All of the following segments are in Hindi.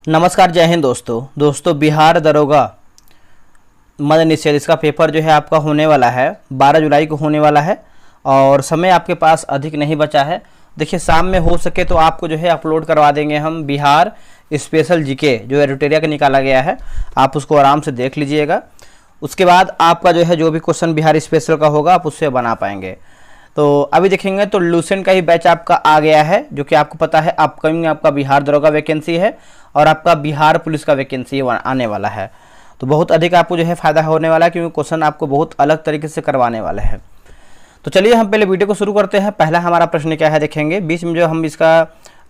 नमस्कार, जय हिंद दोस्तों बिहार दरोगा मद निषेध इसका पेपर जो है आपका होने वाला है 12 जुलाई को होने वाला है और समय आपके पास अधिक नहीं बचा है। देखिए शाम में हो सके तो आपको जो है अपलोड करवा देंगे हम बिहार स्पेशल जीके जो एडिटोरिया का निकाला गया है, आप उसको आराम से देख लीजिएगा। उसके बाद आपका जो है जो भी क्वेश्चन बिहार स्पेशल का होगा आप उससे बना पाएंगे। तो अभी देखेंगे तो लूसेंट का ही बैच आपका आ गया है, जो कि आपको पता है अपकमिंग आपका बिहार दरोगा वैकेंसी है और आपका बिहार पुलिस का वैकेंसी आने वाला है। तो बहुत अधिक आपको जो है फ़ायदा होने वाला है, क्योंकि क्वेश्चन आपको बहुत अलग तरीके से करवाने वाले हैं। तो चलिए हम पहले वीडियो को शुरू करते हैं। पहला हमारा प्रश्न क्या है देखेंगे, बीच में जो हम इसका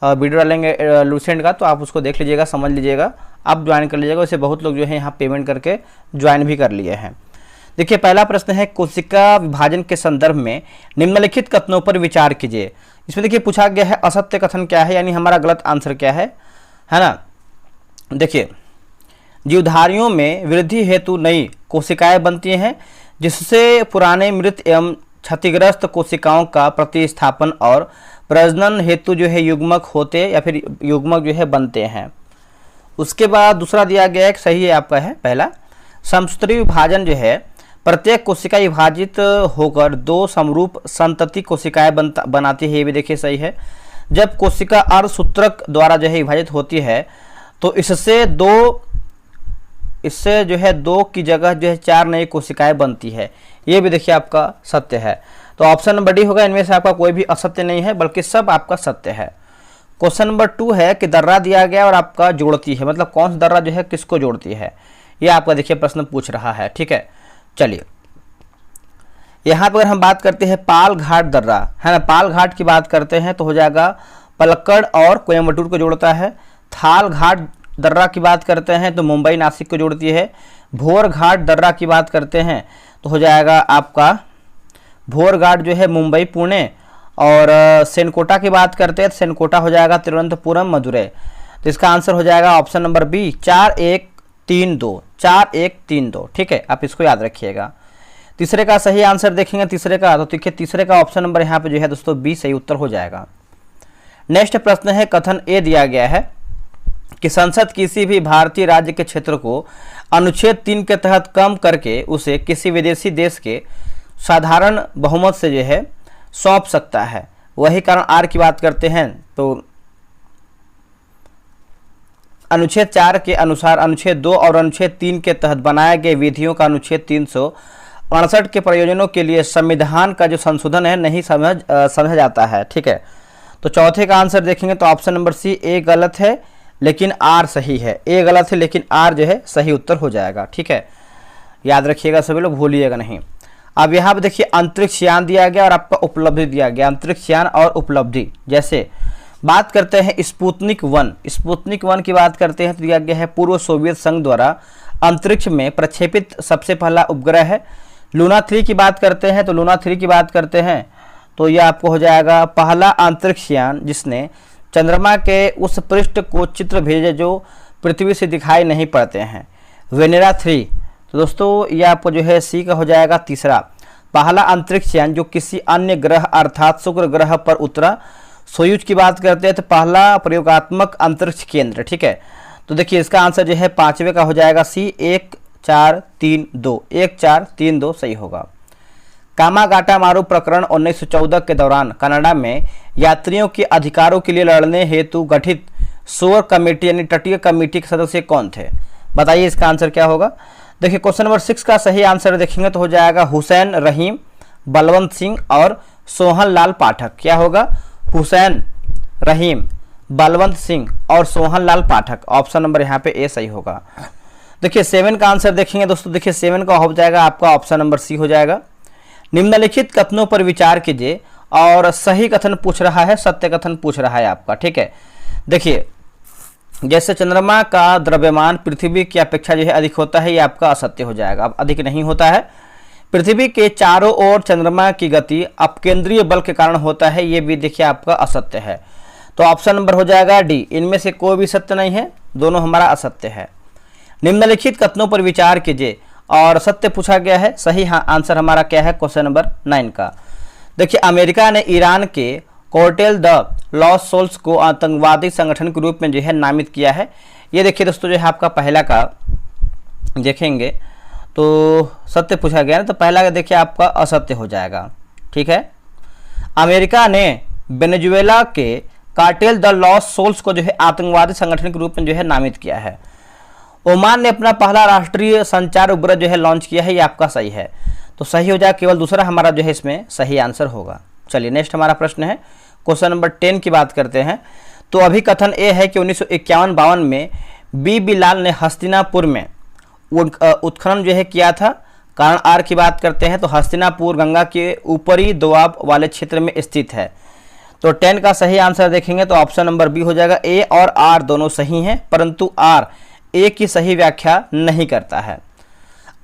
वीडियो डालेंगे लूसेंट का, तो आप उसको देख लीजिएगा, समझ लीजिएगा, आप ज्वाइन कर लीजिएगा। वैसे बहुत लोग जो है यहाँ पेमेंट करके ज्वाइन भी कर लिए हैं। देखिए पहला प्रश्न है, कोशिका विभाजन के संदर्भ में निम्नलिखित कथनों पर विचार कीजिए। इसमें देखिए पूछा गया है असत्य कथन क्या है, यानी हमारा गलत आंसर क्या है ना। देखिए जीवधारियों में वृद्धि हेतु नई कोशिकाएं बनती हैं, जिससे पुराने मृत एवं क्षतिग्रस्त कोशिकाओं का प्रतिस्थापन और प्रजनन हेतु जो है युग्मक होते या फिर युग्मक जो है बनते हैं। उसके बाद दूसरा दिया गया है, सही है आपका है पहला, समसूत्री विभाजन जो है प्रत्येक कोशिका विभाजित होकर दो समरूप संतति कोशिकाएं बनाती है, ये भी देखिए सही है। जब कोशिका अर्धसूत्रक द्वारा जो है विभाजित होती है तो इससे जो है दो की जगह जो है चार नई कोशिकाएं बनती है, ये भी देखिए आपका सत्य है। तो ऑप्शन नंबर डी होगा, इनमें से आपका कोई भी असत्य नहीं है बल्कि सब आपका सत्य है। क्वेश्चन नंबर 2 है कि दर्रा दिया गया और आपका जोड़ती है, मतलब कौन सा दर्रा जो है किसको जोड़ती है, ये आपका देखिए प्रश्न पूछ रहा है। ठीक है, चलिए यहाँ पर अगर हम बात करते हैं पाल घाट दर्रा है ना, पाल घाट की बात करते हैं तो हो जाएगा पलक्कड़ और कोयम्बटूर को जोड़ता है। थाल घाट दर्रा की बात करते हैं तो मुंबई नासिक को जोड़ती है। भोर घाट दर्रा की बात करते हैं तो हो जाएगा आपका भोर घाट जो है मुंबई पुणे। और सेनकोटा की बात करते हैं तो सेनकोटा हो जाएगा तिरुवनंतपुरम मदुरै। तो इसका आंसर हो जाएगा ऑप्शन नंबर बी 4132 4132। ठीक है, आप इसको याद रखिएगा। तीसरे का सही आंसर देखेंगे तीसरे का, तो देखिए तीसरे का ऑप्शन नंबर यहाँ पे जो है दोस्तों बी सही उत्तर हो जाएगा। नेक्स्ट प्रश्न है, कथन ए दिया गया है कि संसद किसी भी भारतीय राज्य के क्षेत्र को अनुच्छेद 3 के तहत कम करके उसे किसी विदेशी देश के साधारण बहुमत से जो है सौंप सकता है। वही कारण आर की बात करते हैं तो अनुच्छेद 4 के अनुसार अनुच्छेद 2 और अनुच्छेद 3 के तहत बनाए गए विधियों का अनुच्छेद 368 के प्रयोजनों के लिए संविधान का जो संशोधन है नहीं समझा जाता है। ठीक है, तो चौथे का आंसर देखेंगे तो ऑप्शन नंबर सी ए गलत है लेकिन आर सही है। ए गलत है लेकिन आर जो है सही उत्तर हो जाएगा। ठीक है, याद रखिएगा सभी लोग, भूलिएगा नहीं। अब यहाँ पे देखिए अंतरिक्ष यान दिया गया और आपका उपलब्धि दिया गया। अंतरिक्ष यान और उपलब्धि, जैसे बात करते हैं स्पुतनिक 1 की बात करते हैं तो दिया गया है पूर्व सोवियत संघ द्वारा अंतरिक्ष में प्रक्षेपित सबसे पहला उपग्रह है। लूना 3 की बात करते हैं तो लूना 3 की बात करते हैं तो यह आपको हो जाएगा पहला अंतरिक्ष यान जिसने चंद्रमा के उस पृष्ठ को चित्र भेजे जो पृथ्वी से दिखाई नहीं पड़ते हैं, वेनेरा 3। तो दोस्तों ये आपको जो है सी का हो जाएगा तीसरा, पहला अंतरिक्ष यान जो किसी अन्य ग्रह अर्थात शुक्र ग्रह पर उतरा। सोयूज की बात करते हैं तो पहला प्रयोगात्मक अंतरिक्ष केंद्र। ठीक है, तो देखिए इसका आंसर जो है पांचवे का हो जाएगा सी 1432 1432 सही होगा। कामागाटा मारू प्रकरण 1914 के दौरान कनाडा में यात्रियों के अधिकारों के लिए लड़ने हेतु गठित शोर कमेटी यानी तटीय कमेटी के सदस्य कौन थे, बताइए इसका आंसर क्या होगा। देखिए क्वेश्चन नंबर 6 का सही आंसर देखेंगे तो हो जाएगा हुसैन रहीम, बलवंत सिंह और सोहन लाल पाठक। क्या होगा, हुसैन रहीम, बलवंत सिंह और सोहन लाल पाठक। ऑप्शन नंबर यहाँ पे ए सही होगा। देखिए 7 का आंसर देखेंगे दोस्तों, देखिए 7 का हो जाएगा आपका ऑप्शन नंबर सी हो जाएगा। निम्नलिखित कथनों पर विचार कीजिए और सही कथन पूछ रहा है, सत्य कथन पूछ रहा है आपका। ठीक है, देखिए जैसे चंद्रमा का द्रव्यमान पृथ्वी की अपेक्षा जो है अधिक होता है, ये आपका असत्य हो जाएगा। अब अधिक नहीं होता है, पृथ्वी के चारों ओर चंद्रमा की गति अपकेंद्रीय बल के कारण होता है, ये भी देखिए आपका असत्य है। तो ऑप्शन नंबर हो जाएगा डी, इनमें से कोई भी सत्य नहीं है, दोनों हमारा असत्य है। निम्नलिखित कथनों पर विचार कीजिए और सत्य पूछा गया है, सही आंसर हमारा क्या है क्वेश्चन नंबर 9 का। देखिए अमेरिका ने ईरान के कोर्टेल द लॉस सोल्स को आतंकवादी संगठन के रूप में जो है नामित किया है। ये देखिए दोस्तों जो है आपका पहला का देखेंगे तो सत्य पूछा गया ना, तो पहला का देखिए आपका असत्य हो जाएगा। ठीक है, अमेरिका ने वेनेजुएला के कार्टेल द लॉस सोल्स को जो है आतंकवादी संगठन के रूप में जो है नामित किया है। ओमान ने अपना पहला राष्ट्रीय संचार उपग्रह जो है लॉन्च किया है, ये आपका सही है, तो सही हो जाएगा, केवल दूसरा हमारा जो है इसमें सही आंसर होगा। चलिए नेक्स्ट हमारा प्रश्न है, क्वेश्चन नंबर 10 की बात करते हैं। तो अभी कथन ये है कि 1951-52 में बी बिलाल ने हस्तिनापुर में उत्खनन जो है किया था। कारण आर की बात करते हैं तो हस्तिनापुर गंगा के ऊपरी दोआब वाले क्षेत्र में स्थित है। तो 10 का सही आंसर देखेंगे तो ऑप्शन नंबर बी हो जाएगा। ए और आर दोनों सही हैं, परंतु आर ए की सही व्याख्या नहीं करता है।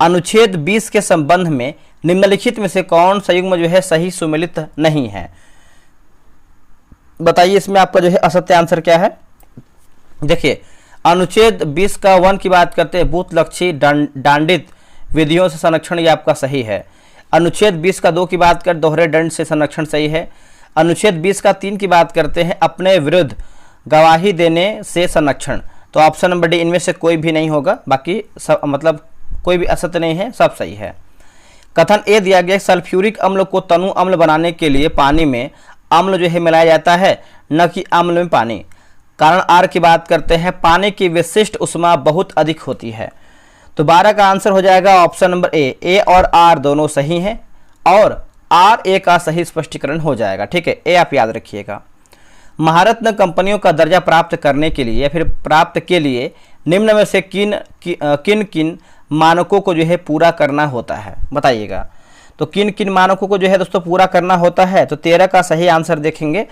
अनुच्छेद 20 के संबंध में निम्नलिखित में से कौन संयुग्म जो है सही सुमेलित नहीं है? बताइए इसमें आपका जो है असत्य आंसर क्या है। देखिए अनुच्छेद 20 का 1 की बात करते हैं, बूथ लक्षी डांडित विधियों से संरक्षण, ये आपका सही है। अनुच्छेद 20 का 2 की बात कर दोहरे दंड से संरक्षण, सही है। अनुच्छेद 20 का 3 की बात करते हैं, अपने विरुद्ध गवाही देने से संरक्षण, तो ऑप्शन नंबर डी इनमें से कोई भी नहीं होगा, बाकी सब मतलब कोई भी असत्य नहीं है, सब सही है। कथन ए दिया गया, सल्फ्यूरिक अम्ल को तनु अम्ल बनाने के लिए पानी में अम्ल जो है मिलाया जाता है, न कि अम्ल में पानी। कारण आर की बात करते हैं, पानी की विशिष्ट उष्मा बहुत अधिक होती है। तो 12 का आंसर हो जाएगा ऑप्शन नंबर ए और आर दोनों सही हैं, और आर ए का सही स्पष्टीकरण हो जाएगा। ठीक है, ए आप याद रखिएगा। महारत्न कंपनियों का दर्जा प्राप्त करने के लिए या फिर प्राप्त के लिए निम्न में से किन किन मानकों को जो है पूरा करना होता है, बताइएगा। तो किन किन मानकों को जो है दोस्तों पूरा करना होता है, तो 13 का सही आंसर देखेंगे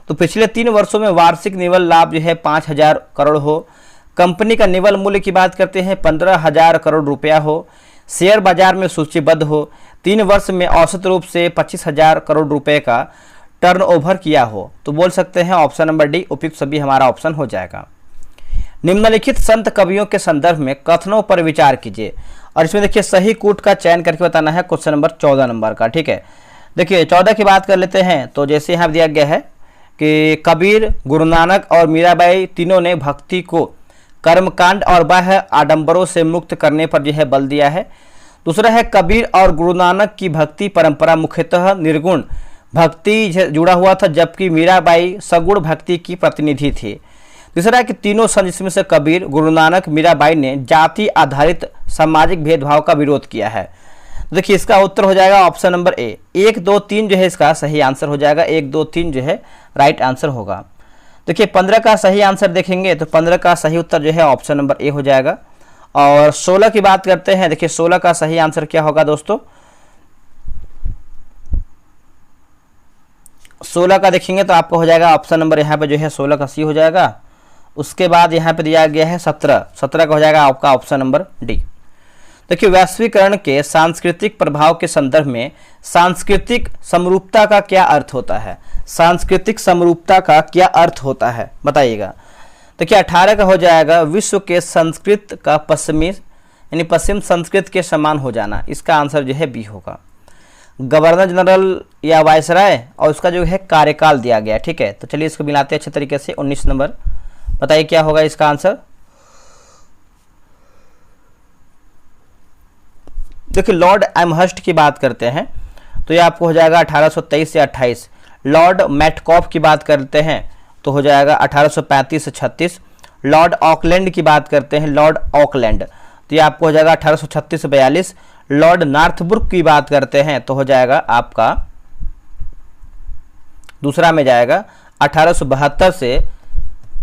तो पिछले 3 वर्षों में वार्षिक निवल लाभ जो है 5,000 करोड़ हो, कंपनी का निवल मूल्य की बात करते हैं 15,000 करोड़ रुपया हो, शेयर बाजार में सूचीबद्ध हो, 3 वर्ष में औसत रूप से 25,000 करोड़ रुपए का टर्नओवर किया हो, तो बोल सकते हैं ऑप्शन नंबर डी उपयुक्त सभी हमारा ऑप्शन हो जाएगा। निम्नलिखित संत कवियों के संदर्भ में कथनों पर विचार कीजिए, और इसमें देखिए सही कूट का चयन करके बताना है क्वेश्चन नंबर 14 नंबर का। ठीक है, देखिए 14 की बात कर लेते हैं। तो जैसे यहाँ दिया गया है कि कबीर, गुरु नानक और मीराबाई तीनों ने भक्ति को कर्मकांड और बाह्य आडंबरों से मुक्त करने पर जो है बल दिया है। दूसरा है कबीर और गुरु नानक की भक्ति परंपरा मुख्यतः निर्गुण भक्ति जुड़ा हुआ था, जबकि मीराबाई सगुण भक्ति की प्रतिनिधि थी। तीसरा है कि तीनों संत जिसमें से कबीर, गुरु नानक, मीराबाई ने जाति आधारित सामाजिक भेदभाव का विरोध किया है। देखिए इसका उत्तर हो जाएगा ऑप्शन नंबर ए। 1, 2, 3 जो है इसका सही आंसर हो जाएगा, 1, 2, 3 जो है राइट आंसर होगा। देखिए 15 का सही आंसर देखेंगे तो 15 का सही उत्तर जो है ऑप्शन नंबर ए हो जाएगा। और 16 की बात करते हैं, देखिए 16 का सही आंसर क्या होगा दोस्तों, 16 का देखेंगे तो आपको हो जाएगा ऑप्शन नंबर यहाँ पे जो है 16 का सी हो जाएगा। उसके बाद यहाँ पे दिया गया है 17 का हो जाएगा आपका ऑप्शन नंबर डी। देखिए वैश्वीकरण के सांस्कृतिक प्रभाव के संदर्भ में सांस्कृतिक समरूपता का क्या अर्थ होता है? सांस्कृतिक समरूपता का क्या अर्थ होता है बताइएगा। देखिए 18 का हो जाएगा विश्व के संस्कृत का पश्चिमी यानी पश्चिम संस्कृत के समान हो जाना, इसका आंसर जो है बी होगा। गवर्नर जनरल या वायसराय और उसका जो है कार्यकाल दिया गया। ठीक है, तो चलिए इसको मिलाते हैं अच्छे तरीके से। 19 नंबर बताइए क्या होगा इसका आंसर। देखिए लॉर्ड एमहर्स्ट की बात करते हैं तो ये आपको हो जाएगा 1823 या 28। लॉर्ड मैटकॉफ की बात करते हैं तो हो जाएगा 1835 से 36। लॉर्ड ऑकलैंड की बात करते हैं, लॉर्ड ऑकलैंड, तो ये आपको हो जाएगा 1836 से 42। लॉर्ड नॉर्थब्रुक की बात करते हैं तो हो जाएगा आपका दूसरा में जाएगा 1872 से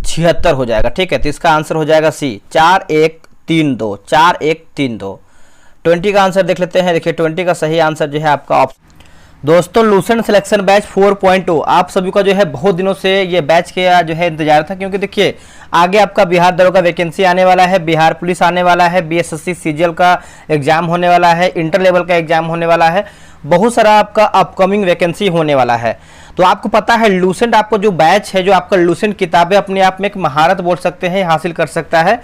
76 हो जाएगा। ठीक है, तो इसका आंसर हो जाएगा सी 4132 4132। 20 का आंसर देख लेते हैं। देखिए 20 का सही आंसर जो है आपका ऑप्शन। दोस्तों लूसेंट सिलेक्शन बैच 4.0 आप सभी का जो है बहुत दिनों से ये बैच के जो है इंतजार था, क्योंकि देखिए आगे आपका बिहार दरोगा वैकेंसी आने वाला है, बिहार पुलिस आने वाला है, बीएसएससी सीजीएल का एग्जाम होने वाला है, इंटर लेवल का एग्जाम होने वाला है, बहुत सारा आपका अपकमिंग वैकेंसी होने वाला है। तो आपको पता है लूसेंट आपको जो बैच है, जो आपका लूसेंट किताबें अपने आप में एक महारत बोल सकते हैं, हासिल कर सकता है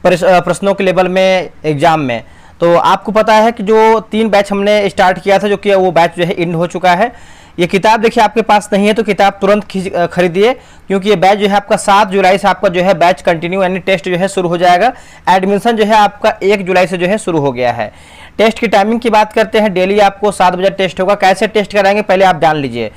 प्रश्नों के लेवल में एग्जाम में। तो आपको पता है कि जो 3 बैच हमने स्टार्ट किया था, जो कि वो बैच जो है एंड हो चुका है। ये किताब देखिए आपके पास नहीं है तो किताब तुरंत खरीदिए, क्योंकि ये बैच जो है आपका 7 जुलाई से आपका जो है बैच कंटिन्यू यानी टेस्ट जो है शुरू हो जाएगा। एडमिशन जो है आपका 1 जुलाई से जो है शुरू हो गया है। टेस्ट की टाइमिंग की बात करते हैं, डेली आपको 7 बजे टेस्ट होगा। कैसे टेस्ट कराएंगे पहले आप जान लीजिए।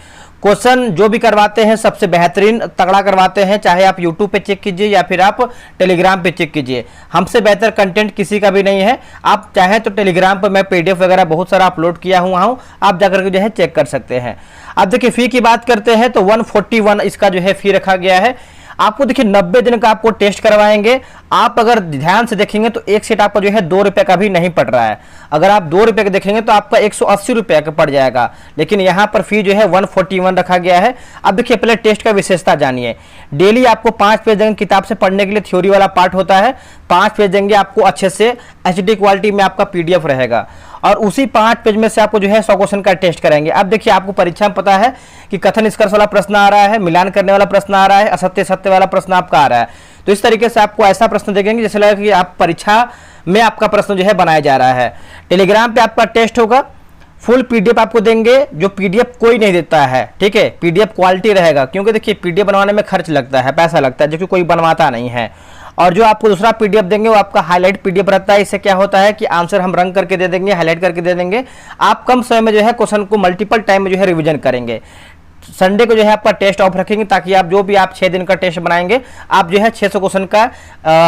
क्वेश्चन जो भी करवाते हैं सबसे बेहतरीन तगड़ा करवाते हैं, चाहे आप यूट्यूब पे चेक कीजिए या फिर आप टेलीग्राम पे चेक कीजिए। हमसे बेहतर कंटेंट किसी का भी नहीं है। आप चाहें तो टेलीग्राम पर मैं पीडीएफ वगैरह बहुत सारा अपलोड किया हुआ हूं, आप जाकर के जो है चेक कर सकते हैं। अब देखिए फ़ी की बात करते हैं तो 141 इसका जो है फ़ी रखा गया है। आपको देखिए 90 दिन का आपको टेस्ट करवाएंगे। आप अगर ध्यान से देखेंगे तो एक सेट आपका जो है 2 रुपये का भी नहीं पड़ रहा है। अगर आप 2 रुपये का देखेंगे तो आपका 180 रुपये का पड़ जाएगा, लेकिन यहाँ पर फी जो है 141 रखा गया है। अब देखिए पहले टेस्ट का विशेषता जानिए। डेली आपको 5 पेज देंगे किताब से पढ़ने के लिए, थ्योरी वाला पार्ट होता है। 5 पेज देंगे आपको अच्छे से HD क्वालिटी में आपका PDF रहेगा, और उसी 5 पेज में से आपको जो है 100 क्वेश्चन का टेस्ट करेंगे। अब देखिए आपको परीक्षा में पता है कि कथन निष्कर्ष वाला प्रश्न आ रहा है, मिलान करने वाला प्रश्न आ रहा है, असत्य सत्य वाला प्रश्न आपका आ रहा है। तो इस तरीके से आपको ऐसा प्रश्न देखेंगे जैसे लगेगा कि आप परीक्षा में आपका प्रश्न जो है बनाया जा रहा है। टेलीग्राम पे आपका टेस्ट होगा, फुल PDF आपको देंगे, जो PDF कोई नहीं देता है, ठीक है। PDF क्वालिटी रहेगा, क्योंकि देखिए PDF बनवाने में खर्च लगता है, पैसा लगता है, जो कि कोई बनवाता नहीं है। और जो आपको दूसरा PDF देंगे वो आपका हाईलाइट PDF रहता है। इससे क्या होता है कि आंसर हम रंग करके दे देंगे, हाईलाइट करके दे देंगे। आप कम समय में जो है क्वेश्चन को मल्टीपल टाइम में जो है रिवीजन करेंगे। संडे को जो है आपका टेस्ट ऑफ रखेंगे, ताकि आप जो भी आप 6 दिन का टेस्ट बनाएंगे, आप जो है 600 क्वेश्चन का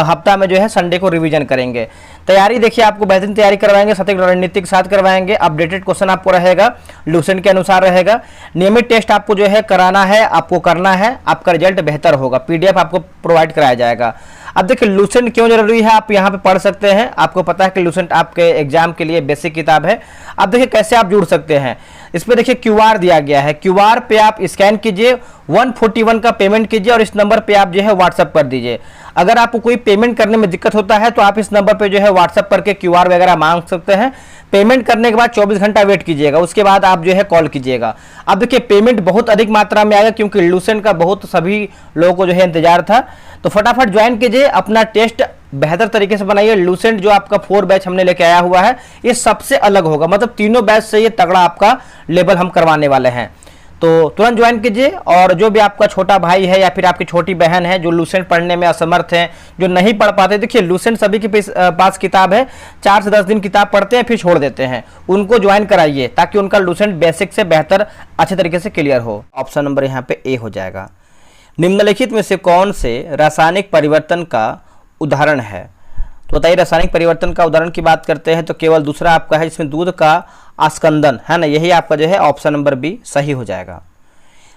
हफ्ता में जो है संडे को रिवीजन करेंगे। तैयारी देखिए आपको बेहतरीन तैयारी करवाएंगे, सटीक रणनीति के साथ करवाएंगे। अपडेटेड क्वेश्चन आपको रहेगा, लूसेंट के अनुसार रहेगा। नियमित टेस्ट आपको जो है कराना है, आपको करना है, आपका रिजल्ट बेहतर होगा। PDF आपको प्रोवाइड कराया जाएगा। अब देखिए लूसेंट क्यों जरूरी है, आप यहाँ पे पढ़ सकते हैं। आपको पता है कि लूसेंट आपके एग्जाम के लिए बेसिक किताब है। अब देखिए कैसे आप जुड़ सकते हैं। इस पे देखिए QR दिया गया है, QR पे आप स्कैन कीजिए, 141 का पेमेंट कीजिए और इस नंबर पे आप जो है व्हाट्सअप कर दीजिए। अगर आपको कोई पेमेंट करने में दिक्कत होता है तो आप इस नंबर पे जो है व्हाट्सअप करके QR वगैरह मांग सकते हैं। पेमेंट करने के बाद 24 घंटा वेट कीजिएगा, उसके बाद आप जो है कॉल कीजिएगा। अब देखिए पेमेंट बहुत अधिक मात्रा में आएगा, क्योंकि लूसेंट का बहुत सभी लोगों को जो है इंतजार था। तो फटाफट ज्वाइन कीजिए, अपना टेस्ट बेहतर तरीके से बनाइए। लूसेंट जो आपका 4 बैच हमने लेके आया हुआ है, ये सबसे अलग होगा, मतलब तीनों बैच से ये तगड़ा आपका लेवल हम करवाने वाले हैं। तो तुरंत ज्वाइन कीजिए। और जो भी आपका छोटा भाई है या फिर आपकी छोटी बहन है जो लूसेंट पढ़ने में असमर्थ हैं, जो नहीं पढ़ पाते, देखिए लूसेंट सभी के पास किताब है, 4 से 10 दिन किताब पढ़ते हैं फिर छोड़ देते हैं, उनको ज्वाइन कराइए ताकि उनका लूसेंट बेसिक से बेहतर अच्छे तरीके से क्लियर हो। ऑप्शन नंबर यहाँ पे ए हो जाएगा। निम्नलिखित में से कौन से रासायनिक परिवर्तन का उदाहरण है? तो बताइए, रासायनिक परिवर्तन का उदाहरण की बात करते हैं तो केवल दूसरा आपका है, जिसमें दूध का आस्कंदन है ना, यही आपका जो है ऑप्शन नंबर बी सही हो जाएगा।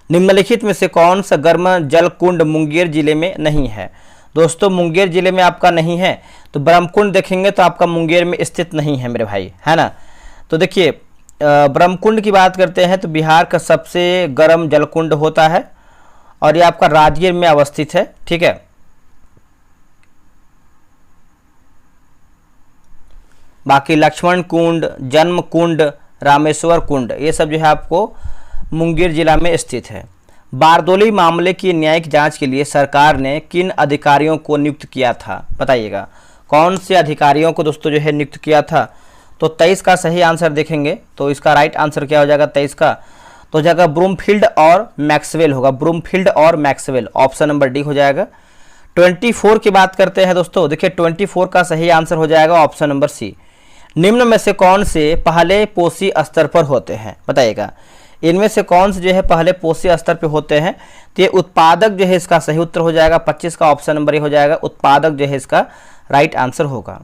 निम्नलिखित में से कौन सा गर्म जल कुंड मुंगेर जिले में नहीं है? दोस्तों मुंगेर जिले में आपका नहीं है, तो ब्रह्मकुंड देखेंगे तो आपका मुंगेर में स्थित नहीं है मेरे भाई, है ना। तो देखिए ब्रह्मकुंड की बात करते हैं तो बिहार का सबसे गर्म जलकुंड होता है और ये आपका राजगीर में अवस्थित है, ठीक है। बाकी लक्ष्मण कुंड, जन्म कुंड, रामेश्वर कुंड, ये सब जो है आपको मुंगेर जिला में स्थित है। बारदोली मामले की न्यायिक जांच के लिए सरकार ने किन अधिकारियों को नियुक्त किया था? बताइएगा कौन से अधिकारियों को दोस्तों जो है नियुक्त किया था? तो 23 का सही आंसर देखेंगे तो इसका राइट आंसर क्या हो जाएगा 23 का? तो जाएगा ब्रूमफील्ड और मैक्सवेल होगा, ब्रूमफील्ड और मैक्सवेल, ऑप्शन नंबर डी हो जाएगा। 24 की बात करते हैं दोस्तों, देखिए 24 का सही आंसर हो जाएगा ऑप्शन नंबर सी। निम्न में से कौन से पहले पोषी स्तर पर होते हैं? बताइएगा इनमें से कौन से जो है पहले पोषी स्तर पर होते हैं? तो ये उत्पादक जो है इसका सही उत्तर हो जाएगा, 25 का ऑप्शन नंबर ये हो जाएगा, उत्पादक जो है इसका राइट आंसर होगा।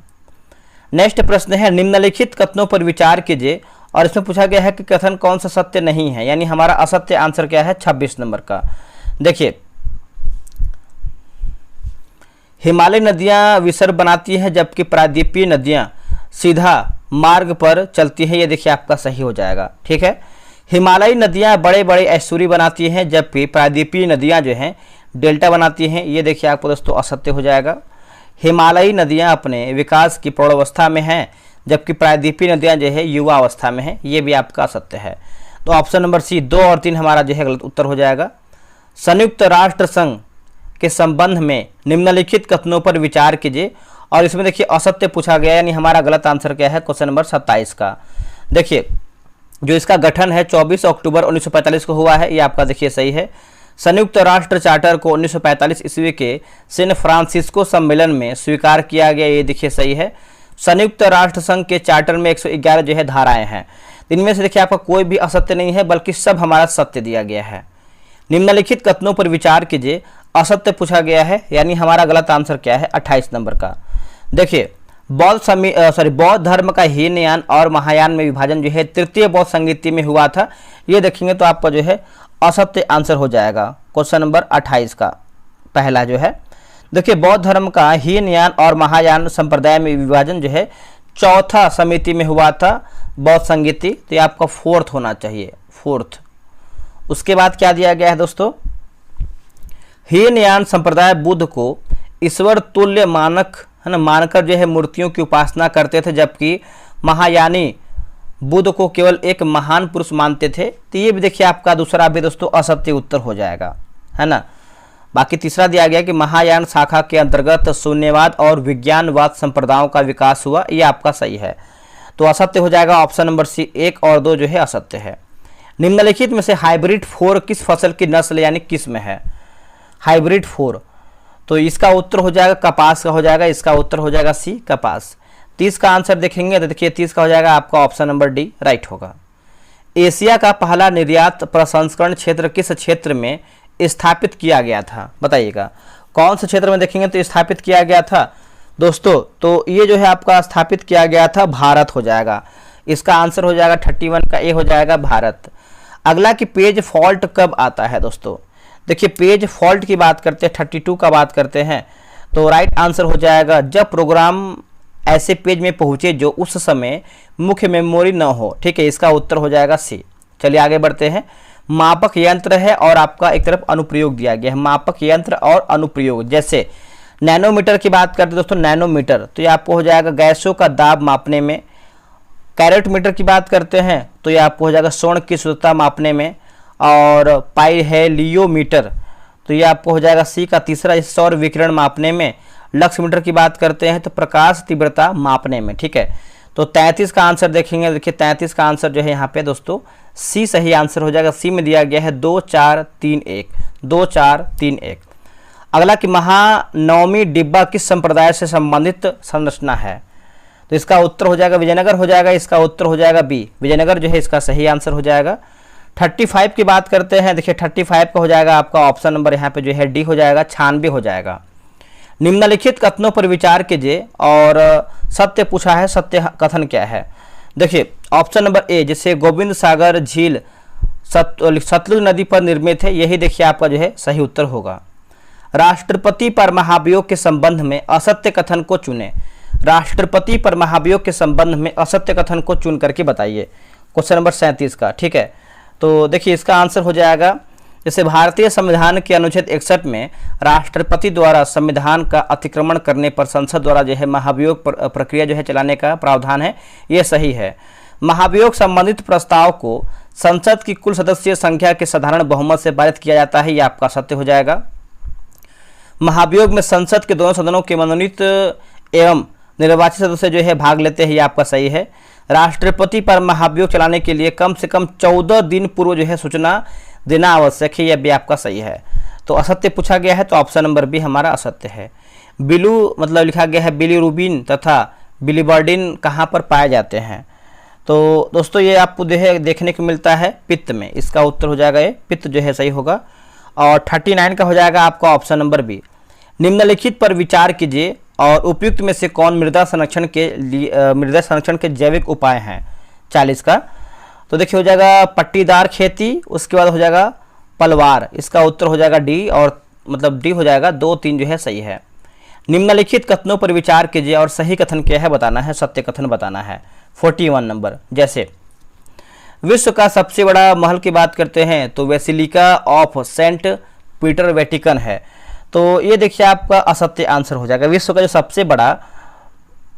नेक्स्ट प्रश्न है, निम्नलिखित कथनों पर विचार कीजिए और इसमें पूछा गया है कि कथन कौन सा सत्य नहीं है, यानी हमारा असत्य आंसर क्या है 26 नंबर का। देखिए हिमालय नदियां विसर्ग बनाती हैं जबकि प्रायद्वीपीय नदियां सीधा मार्ग पर चलती हैं, ये देखिए आपका सही हो जाएगा, ठीक है। हिमालयी नदियां बड़े बड़े एस्चुरी बनाती हैं जबकि प्रायद्वीपीय नदियां जो हैं डेल्टा बनाती हैं, ये देखिए आपको दोस्तों असत्य हो जाएगा। हिमालयी नदियां अपने विकास की प्रौढ़ावस्था में हैं जबकि प्रायद्वीपीय नदियां जो है युवा अवस्था में हैं, ये भी आपका असत्य है। तो ऑप्शन नंबर सी 2 और 3 हमारा जो है गलत उत्तर हो जाएगा। संयुक्त राष्ट्र संघ के संबंध में निम्नलिखित कथनों पर विचार कीजिए और इसमें देखिए असत्य पूछा गया, यानी हमारा गलत आंसर क्या है क्वेश्चन नंबर 27 का। देखिए जो इसका गठन है 24 अक्टूबर 1945 को हुआ है, ये आपका देखिए सही है। संयुक्त राष्ट्र चार्टर को 1945 ईस्वी के सैन फ्रांसिस्को सम्मेलन में स्वीकार किया गया, ये देखिए सही है। संयुक्त राष्ट्र संघ के चार्टर में 111 जो है धाराएं हैं, इनमें से देखिए आपका कोई भी असत्य नहीं है, बल्कि सब हमारा सत्य दिया गया है। निम्नलिखित कथनों पर विचार कीजिए, असत्य पूछा गया है, यानी हमारा गलत आंसर क्या है 28 नंबर का। देखिए बौद्ध धर्म का हीनयान और महायान में विभाजन जो है तृतीय बौद्ध संगीति में हुआ था, ये देखेंगे तो आपका जो है असत्य आंसर हो जाएगा क्वेश्चन नंबर 28 का पहला जो है। देखिए बौद्ध धर्म का हीनयान और महायान संप्रदाय में विभाजन जो है चौथा समिति में हुआ था बौद्ध संगीति, तो ये आपका फोर्थ होना चाहिए, फोर्थ। उसके बाद क्या दिया गया है दोस्तों, हीनयान संप्रदाय बुद्ध को ईश्वर तुल्य मानक है ना मानकर जो है मूर्तियों की उपासना करते थे, जबकि महायानी बुद्ध को केवल एक महान पुरुष मानते थे। तो ये भी देखिए आपका दूसरा भी दोस्तों असत्य उत्तर हो जाएगा, है ना। बाकी तीसरा दिया गया कि महायान शाखा के अंतर्गत शून्यवाद और विज्ञानवाद संप्रदायों का विकास हुआ, ये आपका सही है। तो असत्य हो जाएगा ऑप्शन नंबर सी, 1 और 2 जो है असत्य है। निम्नलिखित में से हाइब्रिड 4 किस फसल की नस्ल यानी किस्म है, हाइब्रिड 4, तो इसका उत्तर हो जाएगा कपास का हो जाएगा, इसका उत्तर हो जाएगा सी कपास। 30 का आंसर देखेंगे तो देखिए 30 का हो जाएगा आपका ऑप्शन नंबर डी राइट होगा। एशिया का पहला निर्यात प्रसंस्करण क्षेत्र किस क्षेत्र में स्थापित किया गया था, बताइएगा कौन से क्षेत्र में देखेंगे तो स्थापित किया गया था दोस्तों, तो ये जो है आपका स्थापित किया गया था भारत हो जाएगा, इसका आंसर हो जाएगा 31 का ए हो जाएगा भारत। अगला कि पेज फॉल्ट कब आता है दोस्तों, देखिए पेज फॉल्ट की बात करते हैं 32 का बात करते हैं, तो राइट आंसर हो जाएगा जब प्रोग्राम ऐसे पेज में पहुंचे जो उस समय मुख्य मेमोरी न हो, ठीक है, इसका उत्तर हो जाएगा सी। चलिए आगे बढ़ते हैं। मापक यंत्र है और आपका एक तरफ अनुप्रयोग दिया गया है, मापक यंत्र और अनुप्रयोग, जैसे नैनोमीटर की बात करते हैं दोस्तों, नैनोमीटर तो ये आपको हो जाएगा गैसों का दाब मापने में। कैरेटमीटर की बात करते हैं तो ये आपको हो जाएगा स्वर्ण की शुद्धता मापने में। और पाइहेलियोमीटर तो ये आपको हो जाएगा सी का तीसरा, सौर विकिरण मापने में। लक्समीटर की बात करते हैं तो प्रकाश तीव्रता मापने में, ठीक है। तो 33 का आंसर देखेंगे, देखिए 33 का आंसर जो है यहाँ पे दोस्तों सी सही आंसर हो जाएगा। सी में दिया गया है 2 4 3 1, 2 4 3 1। अगला कि महानवमी डिब्बा किस संप्रदाय से संबंधित संरचना है, तो इसका उत्तर हो जाएगा विजयनगर हो जाएगा, इसका उत्तर हो जाएगा बी विजयनगर जो है इसका सही आंसर हो जाएगा। 35 की बात करते हैं, देखिए 35 का हो जाएगा आपका ऑप्शन नंबर यहाँ पे जो है डी हो जाएगा, 96 हो जाएगा। निम्नलिखित कथनों पर विचार कीजिए और सत्य पूछा है, सत्य कथन क्या है। देखिए ऑप्शन नंबर ए, जैसे गोविंद सागर झील सतलुज नदी पर निर्मित है, यही देखिए आपका जो है सही उत्तर होगा। राष्ट्रपति पर महाभियोग के संबंध में असत्य कथन को चुने, राष्ट्रपति पर महाभियोग के संबंध में असत्य कथन को चुन करके बताइए, क्वेश्चन नंबर 37 का, ठीक है। तो देखिए इसका आंसर हो जाएगा, जैसे भारतीय संविधान के अनुच्छेद 61 में राष्ट्रपति द्वारा संविधान का अतिक्रमण करने पर संसद द्वारा जो है महाभियोग प्रक्रिया जो है चलाने का प्रावधान है, ये सही है। महाभियोग संबंधित प्रस्ताव को संसद की कुल सदस्य संख्या के साधारण बहुमत से पारित किया जाता है, ये आपका सत्य हो जाएगा। महाभियोग में संसद के दोनों सदनों के मनोनीत एवं निर्वाचित सदस्य जो है भाग लेते हैं, ये आपका सही है। राष्ट्रपति पर महाभियोग चलाने के लिए कम से कम 14 दिन पूर्व जो है सूचना देना आवश्यक है, यह भी आपका सही है। तो असत्य पूछा गया है तो ऑप्शन नंबर बी हमारा असत्य है। बिलू मतलब लिखा गया है बिलीरुबिन तथा बिलीबर्डिन कहाँ पर पाए जाते हैं, तो दोस्तों ये आपको देखने को मिलता है पित्त में, इसका उत्तर हो जाएगा ये पित्त जो है सही होगा। और 39 का हो जाएगा आपका ऑप्शन नंबर बी। निम्नलिखित पर विचार कीजिए और उपयुक्त में से कौन मृदा संरक्षण के जैविक उपाय हैं 40 का, तो देखिए हो जाएगा पट्टीदार खेती, उसके बाद हो जाएगा पलवार, इसका उत्तर हो जाएगा डी और मतलब डी हो जाएगा 2 3 जो है सही है। निम्नलिखित कथनों पर विचार कीजिए और सही कथन क्या है बताना है, सत्य कथन बताना है। 41 नंबर, जैसे विश्व का सबसे बड़ा महल की बात करते हैं तो basilica of Saint Peter Vatican है, तो ये देखिए आपका असत्य आंसर हो जाएगा। विश्व का जो सबसे बड़ा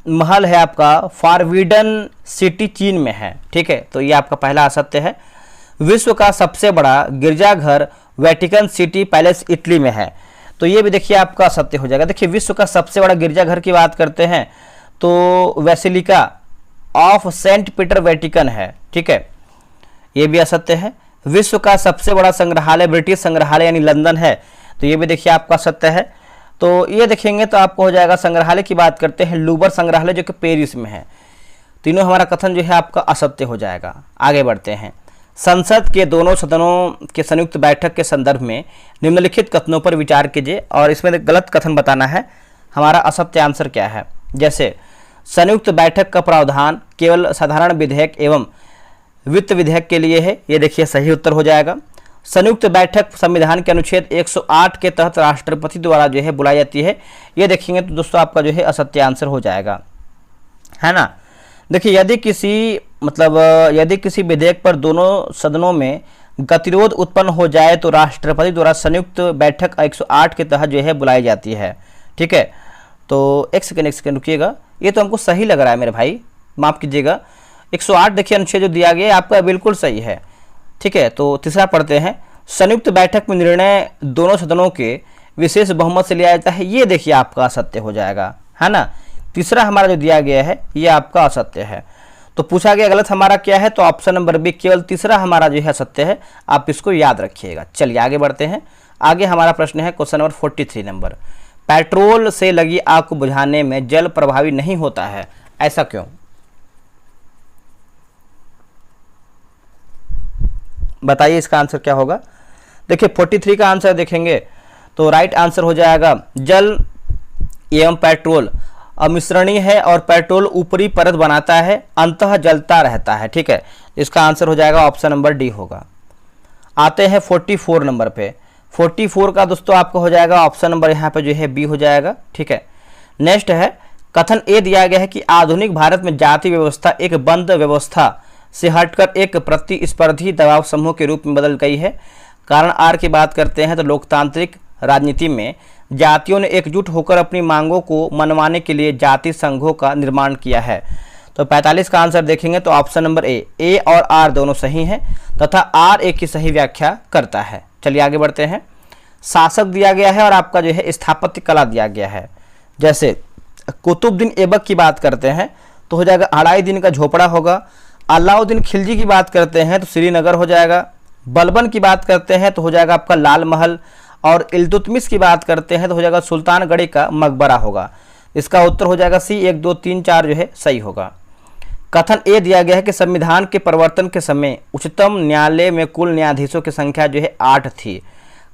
महल है आपका फारवीडन सिटी चीन में है, ठीक है, तो ये आपका पहला असत्य है। विश्व का सबसे बड़ा गिरजाघर वेटिकन सिटी पैलेस इटली में है, तो ये भी देखिए आपका असत्य हो जाएगा। देखिए विश्व का सबसे बड़ा गिरजाघर की बात करते हैं तो basilica of Saint Peter Vatican है, ठीक है। ये भी असत्य है। विश्व का सबसे बड़ा संग्रहालय ब्रिटिश संग्रहालय यानी लंदन है, तो ये भी देखिए आपका सत्य है। तो ये देखेंगे तो आपको हो जाएगा। संग्रहालय की बात करते हैं, लूवर संग्रहालय जो कि पेरिस में है। तीनों हमारा कथन जो है आपका असत्य हो जाएगा। आगे बढ़ते हैं। संसद के दोनों सदनों के संयुक्त बैठक के संदर्भ में निम्नलिखित कथनों पर विचार कीजिए और इसमें गलत कथन बताना है। हमारा असत्य आंसर क्या है? जैसे संयुक्त बैठक का प्रावधान केवल साधारण विधेयक एवं वित्त विधेयक के लिए है, ये देखिए सही उत्तर हो जाएगा। संयुक्त बैठक संविधान के अनुच्छेद 108 के तहत राष्ट्रपति द्वारा जो है बुलाई जाती है, ये देखेंगे तो दोस्तों आपका जो है असत्य आंसर हो जाएगा, है ना। देखिए यदि किसी विधेयक पर दोनों सदनों में गतिरोध उत्पन्न हो जाए तो राष्ट्रपति द्वारा संयुक्त बैठक 108 के तहत जो है बुलाई जाती है, ठीक है। तो एक सेकंड रुकिएगा, ये तो हमको सही लग रहा है मेरे भाई, माफ कीजिएगा। 108 देखिए अनुच्छेद जो दिया गया है आपका बिल्कुल सही है, ठीक है। तो तीसरा पढ़ते हैं। संयुक्त बैठक में निर्णय दोनों सदनों के विशेष बहुमत से लिया जाता है, ये देखिए आपका असत्य हो जाएगा, है ना। तीसरा हमारा जो दिया गया है ये आपका असत्य है। तो पूछा गया गलत हमारा क्या है, तो ऑप्शन नंबर बी केवल तीसरा हमारा जो है सत्य है, आप इसको याद रखिएगा। चलिए आगे बढ़ते हैं। आगे हमारा प्रश्न है क्वेश्चन नंबर 43 नंबर। पेट्रोल से लगी आग को बुझाने में जल प्रभावी नहीं होता है, ऐसा क्यों? बताइए इसका आंसर क्या होगा। देखिए 43 का आंसर देखेंगे तो राइट आंसर हो जाएगा जल एवं पेट्रोल अमिश्रणीय है और पेट्रोल ऊपरी परत बनाता है, अंततः जलता रहता है, ठीक है। इसका आंसर हो जाएगा ऑप्शन नंबर डी होगा। आते हैं 44 नंबर पे। 44 का दोस्तों आपको हो जाएगा ऑप्शन नंबर यहाँ पे जो है बी हो जाएगा, ठीक है। नेक्स्ट है कथन ए दिया गया है कि आधुनिक भारत में जाति व्यवस्था एक बंद व्यवस्था से हटकर एक प्रतिस्पर्धी दबाव समूह के रूप में बदल गई है। कारण आर की बात करते हैं तो लोकतांत्रिक राजनीति में जातियों ने एकजुट होकर अपनी मांगों को मनवाने के लिए जाति संघों का निर्माण किया है। तो 45 का आंसर देखेंगे तो ऑप्शन नंबर ए और आर दोनों सही हैं तथा आर ए की सही व्याख्या करता है। चलिए आगे बढ़ते हैं। शासक दिया गया है और आपका जो है स्थापत्य कला दिया गया है। जैसे कुतुबुद्दीन ऐबक की बात करते हैं तो हो जाएगा अलाउद्दीन का झोपड़ा होगा। अलाउद्दीन खिलजी की बात करते हैं तो श्रीनगर हो जाएगा। बलबन की बात करते हैं तो हो जाएगा आपका लाल महल और इल्तुतमिश की बात करते हैं तो हो जाएगा सुल्तानगढ़ का मकबरा होगा। इसका उत्तर हो जाएगा सी 1 2 3 4 जो है सही होगा। कथन ए दिया गया है कि संविधान के परिवर्तन के समय उच्चतम न्यायालय में कुल न्यायाधीशों की संख्या जो है 8 थी।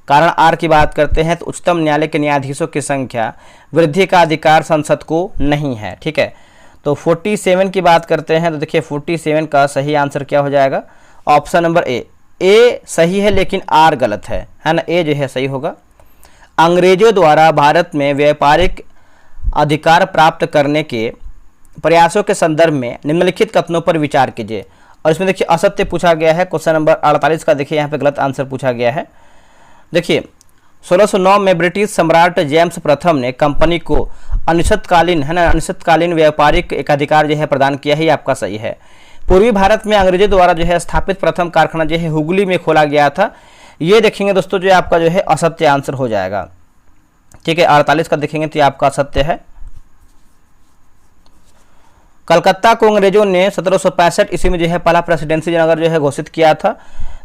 कारण आर की बात करते हैं तो उच्चतम न्यायालय के न्यायाधीशों की संख्या वृद्धि का अधिकार संसद को नहीं है, ठीक है। तो 47 की बात करते हैं तो देखिए 47 का सही आंसर क्या हो जाएगा? ऑप्शन नंबर ए सही है लेकिन आर गलत है ना। ए जो है सही होगा। अंग्रेजों द्वारा भारत में व्यापारिक अधिकार प्राप्त करने के प्रयासों के संदर्भ में निम्नलिखित कथनों पर विचार कीजिए। और इसमें देखिए असत्य पूछा गया है। क्वेश्चन नंबर 48 का देखिए यहाँ पे गलत आंसर पूछा गया है। देखिए 1609 में ब्रिटिश सम्राट जेम्स प्रथम ने कंपनी को अनिश्चितकालीन व्यापारिक एकाधिकार जो है प्रदान किया है, आपका सही है। पूर्वी भारत में अंग्रेजों द्वारा जो है स्थापित प्रथम कारखाना जो है हुगली में खोला गया था, ये देखेंगे दोस्तों जो आपका जो है असत्य आंसर हो जाएगा, ठीक है। 48 का देखेंगे तो ये आपका असत्य है। कलकत्ता को अंग्रेजों ने 1765 ईस्वी में जो है पहला प्रेसिडेंसी नगर जो है घोषित किया था,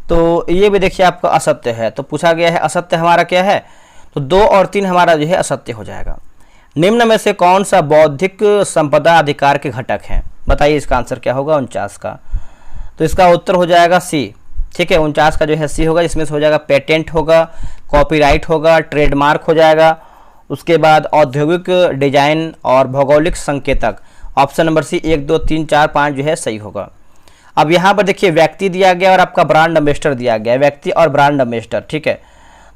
तो ये भी देखिए आपका असत्य है। तो पूछा गया है असत्य हमारा क्या है, तो 2 और 3 हमारा जो है असत्य हो जाएगा। निम्न में से कौन सा बौद्धिक संपदा अधिकार के घटक हैं? बताइए इसका आंसर क्या होगा 49 का। तो इसका उत्तर हो जाएगा सी, ठीक है। 49 का जो है सी होगा। इसमें से हो जाएगा पेटेंट होगा, कॉपीराइट होगा, ट्रेडमार्क हो जाएगा, उसके बाद औद्योगिक डिजाइन और भौगोलिक संकेतक। ऑप्शन नंबर सी 1 2 3 4 5 जो है सही होगा। अब यहाँ पर देखिए व्यक्ति दिया गया और आपका ब्रांड एम्बेसडर दिया गया है, व्यक्ति और ब्रांड एम्बेसडर, ठीक है।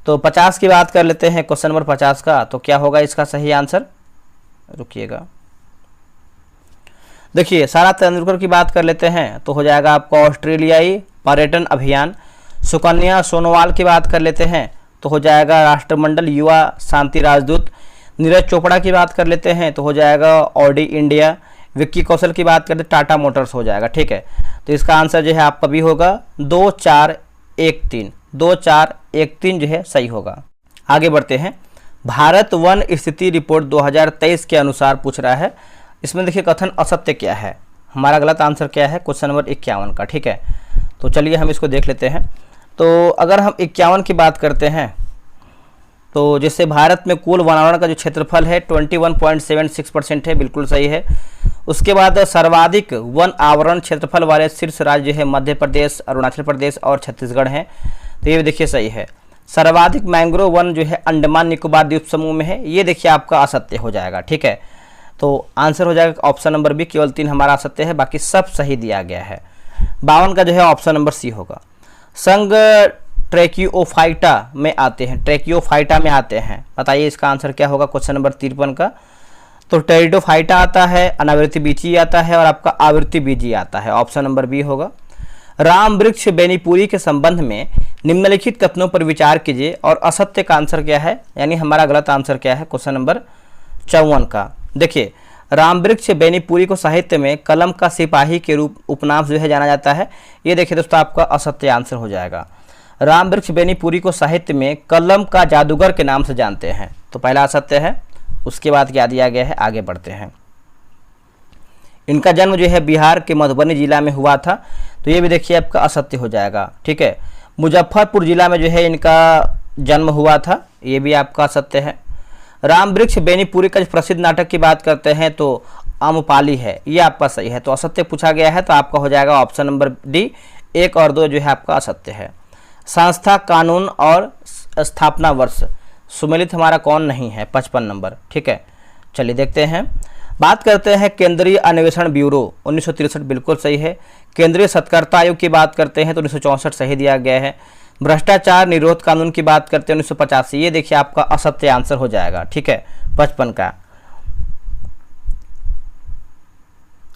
तो 50 की बात कर लेते हैं क्वेश्चन नंबर 50 का, तो क्या होगा इसका सही आंसर? रुकिएगा, देखिए सारा तेंदुलकर की बात कर लेते हैं तो हो जाएगा आपका ऑस्ट्रेलियाई पर्यटन अभियान। सुकन्या सोनोवाल की बात कर लेते हैं तो हो जाएगा राष्ट्रमंडल युवा शांति राजदूत। नीरज चोपड़ा की बात कर लेते हैं तो हो जाएगा ऑडी इंडिया। विक्की कौशल की बात करते टाटा मोटर्स हो जाएगा, ठीक है। तो इसका आंसर जो है आपका भी होगा 2 4 1 3 2 4 1 3 जो है सही होगा। आगे बढ़ते हैं। भारत वन स्थिति रिपोर्ट 2023 के अनुसार पूछ रहा है। इसमें देखिए कथन असत्य क्या है, हमारा गलत आंसर क्या है? क्वेश्चन नंबर 51 का, ठीक है। तो चलिए हम इसको देख लेते हैं। तो अगर हम 51 की बात करते हैं तो जैसे भारत में कुल वनावरण का जो क्षेत्रफल है 21.76% है, बिल्कुल सही है। उसके बाद सर्वाधिक वन आवरण क्षेत्रफल वाले शीर्ष राज्य है मध्य प्रदेश, अरुणाचल प्रदेश और छत्तीसगढ़ हैं, तो ये देखिए सही है। सर्वाधिक मैंग्रोव वन जो है अंडमान निकोबार द्वीप समूह में है, ये देखिए आपका असत्य हो जाएगा, ठीक है। तो आंसर हो जाएगा ऑप्शन नंबर बी, केवल 3 हमारा असत्य है, बाकी सब सही दिया गया है। 52 का जो है ऑप्शन नंबर सी होगा। संघ ट्रैकियोफाइटा में आते हैं, ट्रैकियोफाइटा में आते हैं, बताइए इसका आंसर क्या होगा क्वेश्चन नंबर 53 का। तो टेरिडोफाइटा आता है, अनावृत्ति बीजी आता है और आपका आवृत्ति बीजी आता है, ऑप्शन नंबर बी होगा। राम वृक्ष बेनीपुरी के संबंध में निम्नलिखित कथनों पर विचार कीजिए और असत्य का आंसर क्या है, यानी हमारा गलत आंसर क्या है क्वेश्चन नंबर 54 का। देखिए राम वृक्ष बेनीपुरी को साहित्य में कलम का सिपाही के रूप उपनाम जो है जाना जाता है, ये देखिए दोस्तों आपका असत्य आंसर हो जाएगा। राम वृक्ष बेनीपुरी को साहित्य में कलम का जादूगर के नाम से जानते हैं, तो पहला असत्य है। उसके बाद क्या दिया गया है, आगे बढ़ते हैं। इनका जन्म जो है बिहार के मधुबनी जिला में हुआ था, तो ये भी देखिए आपका असत्य हो जाएगा, ठीक है। मुजफ्फरपुर जिला में जो है इनका जन्म हुआ था, ये भी आपका असत्य है। राम वृक्ष बेनीपुरी का प्रसिद्ध नाटक की बात करते हैं तो आम्रपाली है, ये आपका सही है। तो असत्य पूछा गया है तो आपका हो जाएगा ऑप्शन नंबर डी, 1 और 2 जो है आपका असत्य है। संस्था, कानून और स्थापना वर्ष सुमेलित हमारा कौन नहीं है, 55 नंबर, ठीक है। चलिए देखते हैं, बात करते हैं केंद्रीय अन्वेषण ब्यूरो 1963, बिल्कुल सही है। केंद्रीय सत्कर्ता आयोग की बात करते हैं तो 1964 सही दिया गया है। भ्रष्टाचार निरोध कानून की बात करते हैं 1985, ये देखिए आपका असत्य आंसर हो जाएगा, ठीक है। 55 का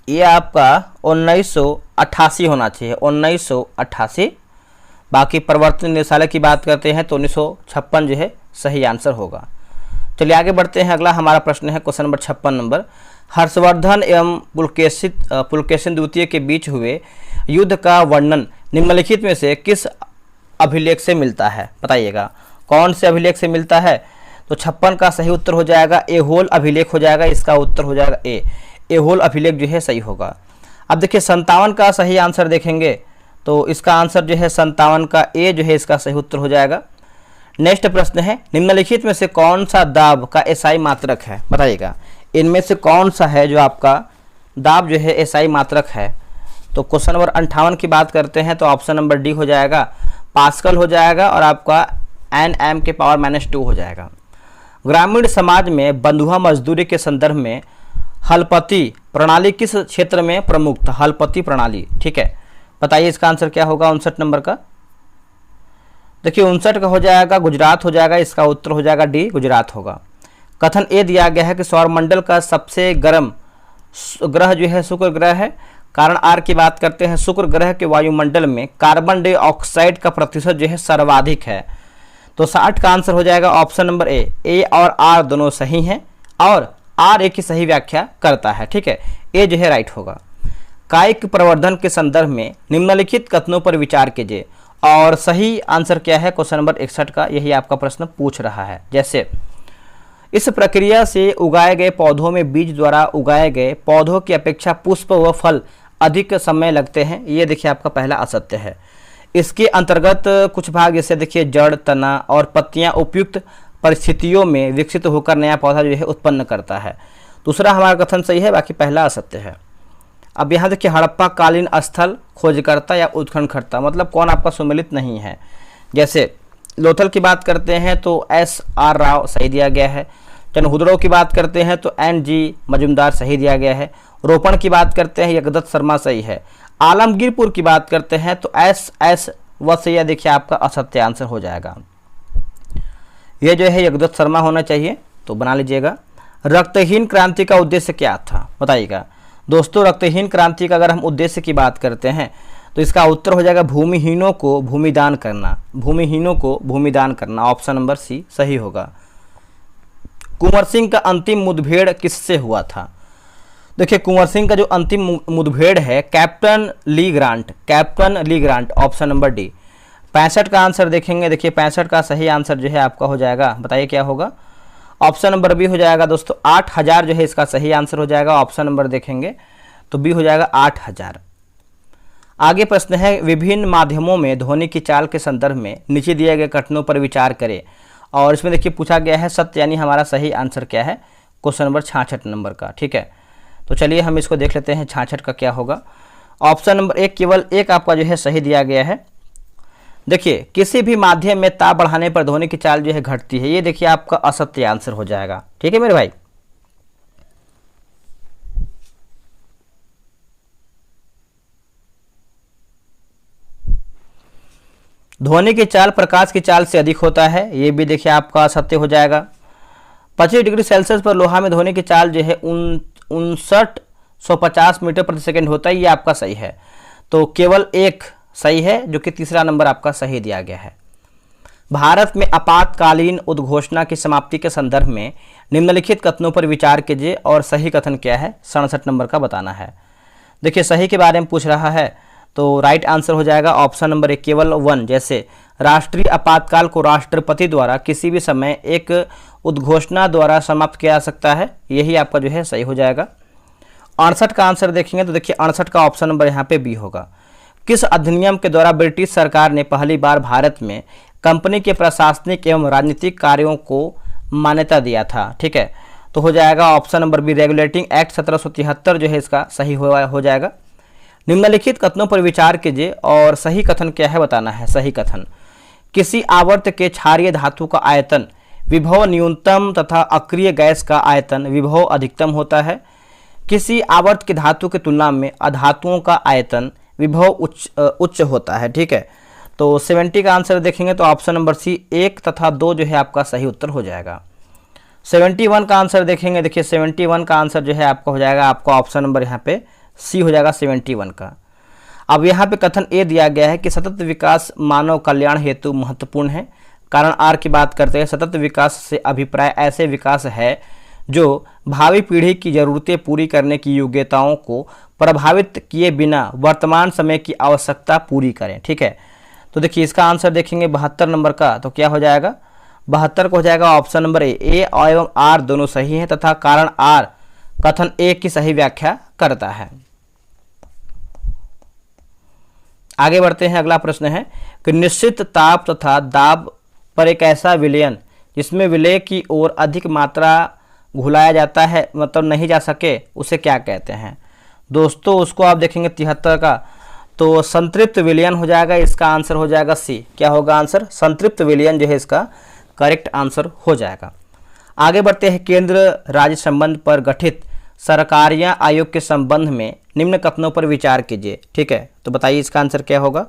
ये आपका 1988 होना चाहिए, 1988। बाकी प्रवर्तन निदेशालय की बात करते हैं तो 1956 जो है सही आंसर होगा। चलिए आगे बढ़ते हैं, अगला हमारा प्रश्न है क्वेश्चन नंबर 56 नंबर। हर्षवर्धन एवं पुलकेशिन द्वितीय के बीच हुए युद्ध का वर्णन निम्नलिखित में से किस अभिलेख से मिलता है, बताइएगा कौन से अभिलेख से मिलता है। तो 56 का सही उत्तर हो जाएगा एहोल अभिलेख हो जाएगा, इसका उत्तर हो जाएगा ए, एहोल अभिलेख जो है सही होगा। अब देखिए 57 का सही आंसर देखेंगे तो इसका आंसर जो है 57 का ए जो है इसका सही उत्तर हो जाएगा। नेक्स्ट प्रश्न है, निम्नलिखित में से कौन सा दाब का एसआई मात्रक है, बताइएगा इनमें से कौन सा है जो आपका दाब जो है एसआई मात्रक है। तो क्वेश्चन नंबर 58 की बात करते हैं तो ऑप्शन नंबर डी हो जाएगा, पास्कल हो जाएगा और आपका Nm के पावर -2 हो जाएगा। ग्रामीण समाज में बंधुआ मजदूरी के संदर्भ में हलपति प्रणाली किस क्षेत्र में प्रमुख था, हलपति प्रणाली, ठीक है। बताइए इसका आंसर क्या होगा 59 नंबर का। देखिए 59 का हो जाएगा गुजरात हो जाएगा, इसका उत्तर हो जाएगा डी, गुजरात होगा। कथन ए दिया गया है कि सौरमंडल का सबसे गर्म ग्रह जो है शुक्र ग्रह है। कारण आर की बात करते हैं, शुक्र ग्रह के वायुमंडल में कार्बन डाइऑक्साइड का प्रतिशत जो है सर्वाधिक है। तो 60 का आंसर हो जाएगा ऑप्शन नंबर ए और आर दोनों सही हैं और आर ए की सही व्याख्या करता है, ठीक है। ए जो है राइट होगा। कायिक प्रवर्धन के संदर्भ में निम्नलिखित कथनों पर विचार कीजिए और सही आंसर क्या है क्वेश्चन नंबर 61 का, यही आपका प्रश्न पूछ रहा है। जैसे इस प्रक्रिया से उगाए गए पौधों में बीज द्वारा उगाए गए पौधों की अपेक्षा पुष्प व फल अधिक समय लगते हैं, ये देखिए आपका पहला असत्य है। इसके अंतर्गत कुछ भाग जैसे देखिए जड़, तना और पत्तियां उपयुक्त परिस्थितियों में विकसित होकर नया पौधा जो है उत्पन्न करता है। दूसरा हमारा कथन सही है, बाकी पहला असत्य है। अब यहाँ देखिए हड़प्पा कालीन स्थल खोजकर्ता या उत्खननकर्ता, मतलब कौन आपका सुमेलित नहीं है। जैसे लोथल की बात करते हैं तो SR राव सही दिया गया है। चनहुदड़ो की बात करते हैं तो NG मजुमदार सही दिया गया है। रोपण की बात करते हैं यगदत्त शर्मा सही है। आलमगीरपुर की बात करते हैं तो SS वसैया देखिए आपका असत्य आंसर हो जाएगा। ये जो है यगदत्त शर्मा होना चाहिए, तो बना लीजिएगा। रक्तहीन क्रांति का उद्देश्य क्या था, बताइएगा दोस्तों। रक्तहीन क्रांति का अगर हम उद्देश्य की बात करते हैं तो इसका उत्तर हो जाएगा भूमिहीनों को भूमिदान करना, भूमिहीनों को भूमिदान करना, ऑप्शन नंबर सी सही होगा। कुंवर सिंह का अंतिम मुठभेड़ किससे हुआ था। देखिए कुंवर सिंह का जो अंतिम मुठभेड़ है कैप्टन ली ग्रांट, ऑप्शन नंबर डी। 65 का आंसर देखेंगे, देखिए 65 का सही आंसर जो है आपका हो जाएगा, बताइए क्या होगा। ऑप्शन नंबर बी हो जाएगा दोस्तों, 8000 जो है इसका सही आंसर हो जाएगा। ऑप्शन नंबर देखेंगे तो बी हो जाएगा 8000। आगे प्रश्न है, विभिन्न माध्यमों में ध्वनि की चाल के संदर्भ में नीचे दिए गए कथनों पर विचार करें। और इसमें देखिए पूछा गया है सत्य, यानी हमारा सही आंसर क्या है, क्वेश्चन नंबर 66 नंबर का। ठीक है, तो चलिए हम इसको देख लेते हैं 66 का क्या होगा। ऑप्शन नंबर 1 केवल एक आपका जो है सही दिया गया है। देखिए, किसी भी माध्यम में ताप बढ़ाने पर ध्वनि की चाल जो है घटती है, ये देखिए आपका असत्य आंसर हो जाएगा। ठीक है मेरे भाई। ध्वनि की चाल प्रकाश की चाल से अधिक होता है, ये भी देखिए आपका असत्य हो जाएगा। 25 डिग्री सेल्सियस पर लोहा में ध्वनि की चाल जो है 5950 मीटर प्रति सेकंड होता है, ये आपका सही है। तो केवल एक सही है, जो कि तीसरा नंबर आपका सही दिया गया है। भारत में आपातकालीन उद्घोषणा की समाप्ति के संदर्भ में निम्नलिखित कथनों पर विचार कीजिए और सही कथन क्या है, 67 नंबर का बताना है। देखिए, सही के बारे में पूछ रहा है, तो राइट आंसर हो जाएगा ऑप्शन नंबर 1 केवल 1। जैसे राष्ट्रीय आपातकाल को राष्ट्रपति द्वारा किसी भी समय एक उद्घोषणा द्वारा समाप्त किया जा सकता है, यही आपका जो है सही हो जाएगा। 68 का आंसर देखेंगे तो देखिए 68 का ऑप्शन नंबर यहाँ पे बी होगा। किस अधिनियम के द्वारा ब्रिटिश सरकार ने पहली बार भारत में कंपनी के प्रशासनिक एवं राजनीतिक कार्यों को मान्यता दिया था? ठीक है, तो हो जाएगा option number B, Regulating Act 1773 जो है इसका सही हो जाएगा। निम्नलिखित कथनों पर विचार कीजिए और सही कथन क्या है बताना है। सही कथन, किसी आवर्त के क्षारीय धातु का आयतन विभव न्यूनतम तथा अक्रिय गैस का आयतन विभव अधिकतम होता है। किसी आवर्त की धातु की तुलना में अधातुओं का आयतन विभव उच्च होता है। ठीक है, तो 70 का आंसर देखेंगे तो ऑप्शन नंबर सी 1 तथा 2 जो है आपका सही उत्तर हो जाएगा। 71 का आंसर देखेंगे, देखिए 71 का आंसर जो है आपका हो जाएगा, आपका ऑप्शन नंबर यहाँ पे सी हो जाएगा 71 का। अब यहाँ पे कथन ए दिया गया है कि सतत विकास मानव कल्याण हेतु महत्वपूर्ण है। कारण आर की बात करते हैं, सतत विकास से अभिप्राय ऐसे विकास है जो भावी पीढ़ी की जरूरतें पूरी करने की योग्यताओं को प्रभावित किए बिना वर्तमान समय की आवश्यकता पूरी करें। ठीक है, तो देखिए इसका आंसर देखेंगे 72 नंबर का, तो क्या हो जाएगा 72 को हो जाएगा ऑप्शन नंबर ए एवं आर दोनों सही हैं तथा कारण आर कथन ए की सही व्याख्या करता है। आगे बढ़ते हैं, अगला प्रश्न है कि निश्चित ताप तथा दाब पर एक ऐसा विलयन जिसमें विलय की ओर अधिक मात्रा घुलाया जाता है, मतलब नहीं जा सके, उसे क्या कहते हैं? दोस्तों उसको आप देखेंगे 73 का, तो संतृप्त विलयन हो जाएगा। इसका आंसर हो जाएगा सी। क्या होगा आंसर? संतृप्त विलयन जो है इसका करेक्ट आंसर हो जाएगा। आगे बढ़ते हैं, केंद्र राज्य संबंध पर गठित सरकारिया आयोग के संबंध में निम्न कथनों पर विचार कीजिए। ठीक है, तो बताइए इसका आंसर क्या होगा।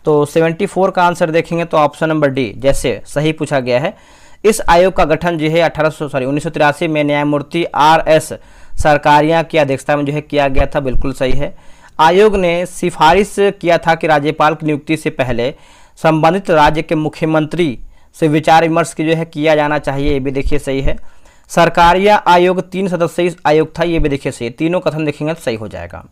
तो 74 का आंसर देखेंगे तो ऑप्शन नंबर डी जैसे सही पूछा गया है। इस आयोग का गठन जो है 1983 में न्यायमूर्ति RS सरकारिया की अध्यक्षता में जो है किया गया था, बिल्कुल सही है। आयोग ने सिफारिश किया था कि राज्यपाल की नियुक्ति से पहले संबंधित राज्य के मुख्यमंत्री से विचार विमर्श की जो है किया जाना चाहिए, ये भी देखिए सही है। सरकारिया आयोग 3 सदस्यीय आयोग था, ये भी देखिए सही। तीनों कथन देखेंगे तो सही हो जाएगा।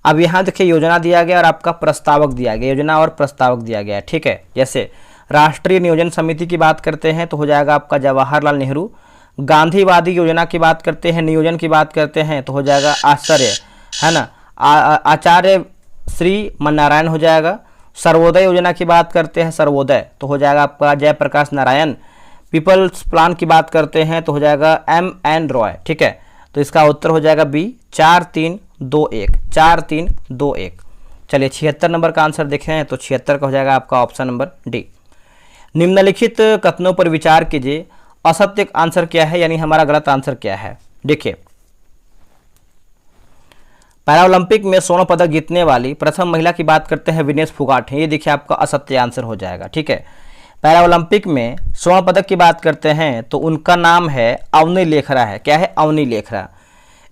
अब यहाँ देखिए योजना दिया गया और आपका प्रस्तावक दिया गया, योजना और प्रस्तावक दिया गया। ठीक है, जैसे राष्ट्रीय नियोजन समिति की बात करते हैं तो हो जाएगा आपका जवाहरलाल नेहरू। गांधीवादी योजना की बात करते हैं, नियोजन की बात करते हैं तो हो जाएगा आचार्य, है ना, आचार्य श्री मन नारायण हो जाएगा। सर्वोदय योजना की बात करते हैं, सर्वोदय तो हो जाएगा आपका जयप्रकाश नारायण। पीपल्स प्लान की बात करते हैं तो हो जाएगा MN रॉय। ठीक है, तो इसका उत्तर हो जाएगा बी 4321 4321। चलिए 76 नंबर का आंसर देखें हैं तो 76 का हो जाएगा आपका ऑप्शन नंबर डी। निम्नलिखित कथनों पर विचार कीजिए, असत्य आंसर क्या है, यानी हमारा गलत आंसर क्या है। देखिए, पैरालंपिक में स्वर्ण पदक जीतने वाली प्रथम महिला की बात करते हैं, विनेश फोगाट है, ये देखिए आपका असत्य आंसर हो जाएगा। ठीक है, पैरालंपिक में स्वर्ण पदक की बात करते हैं तो उनका नाम है अवनी लेखरा है। क्या है? अवनी लेखरा।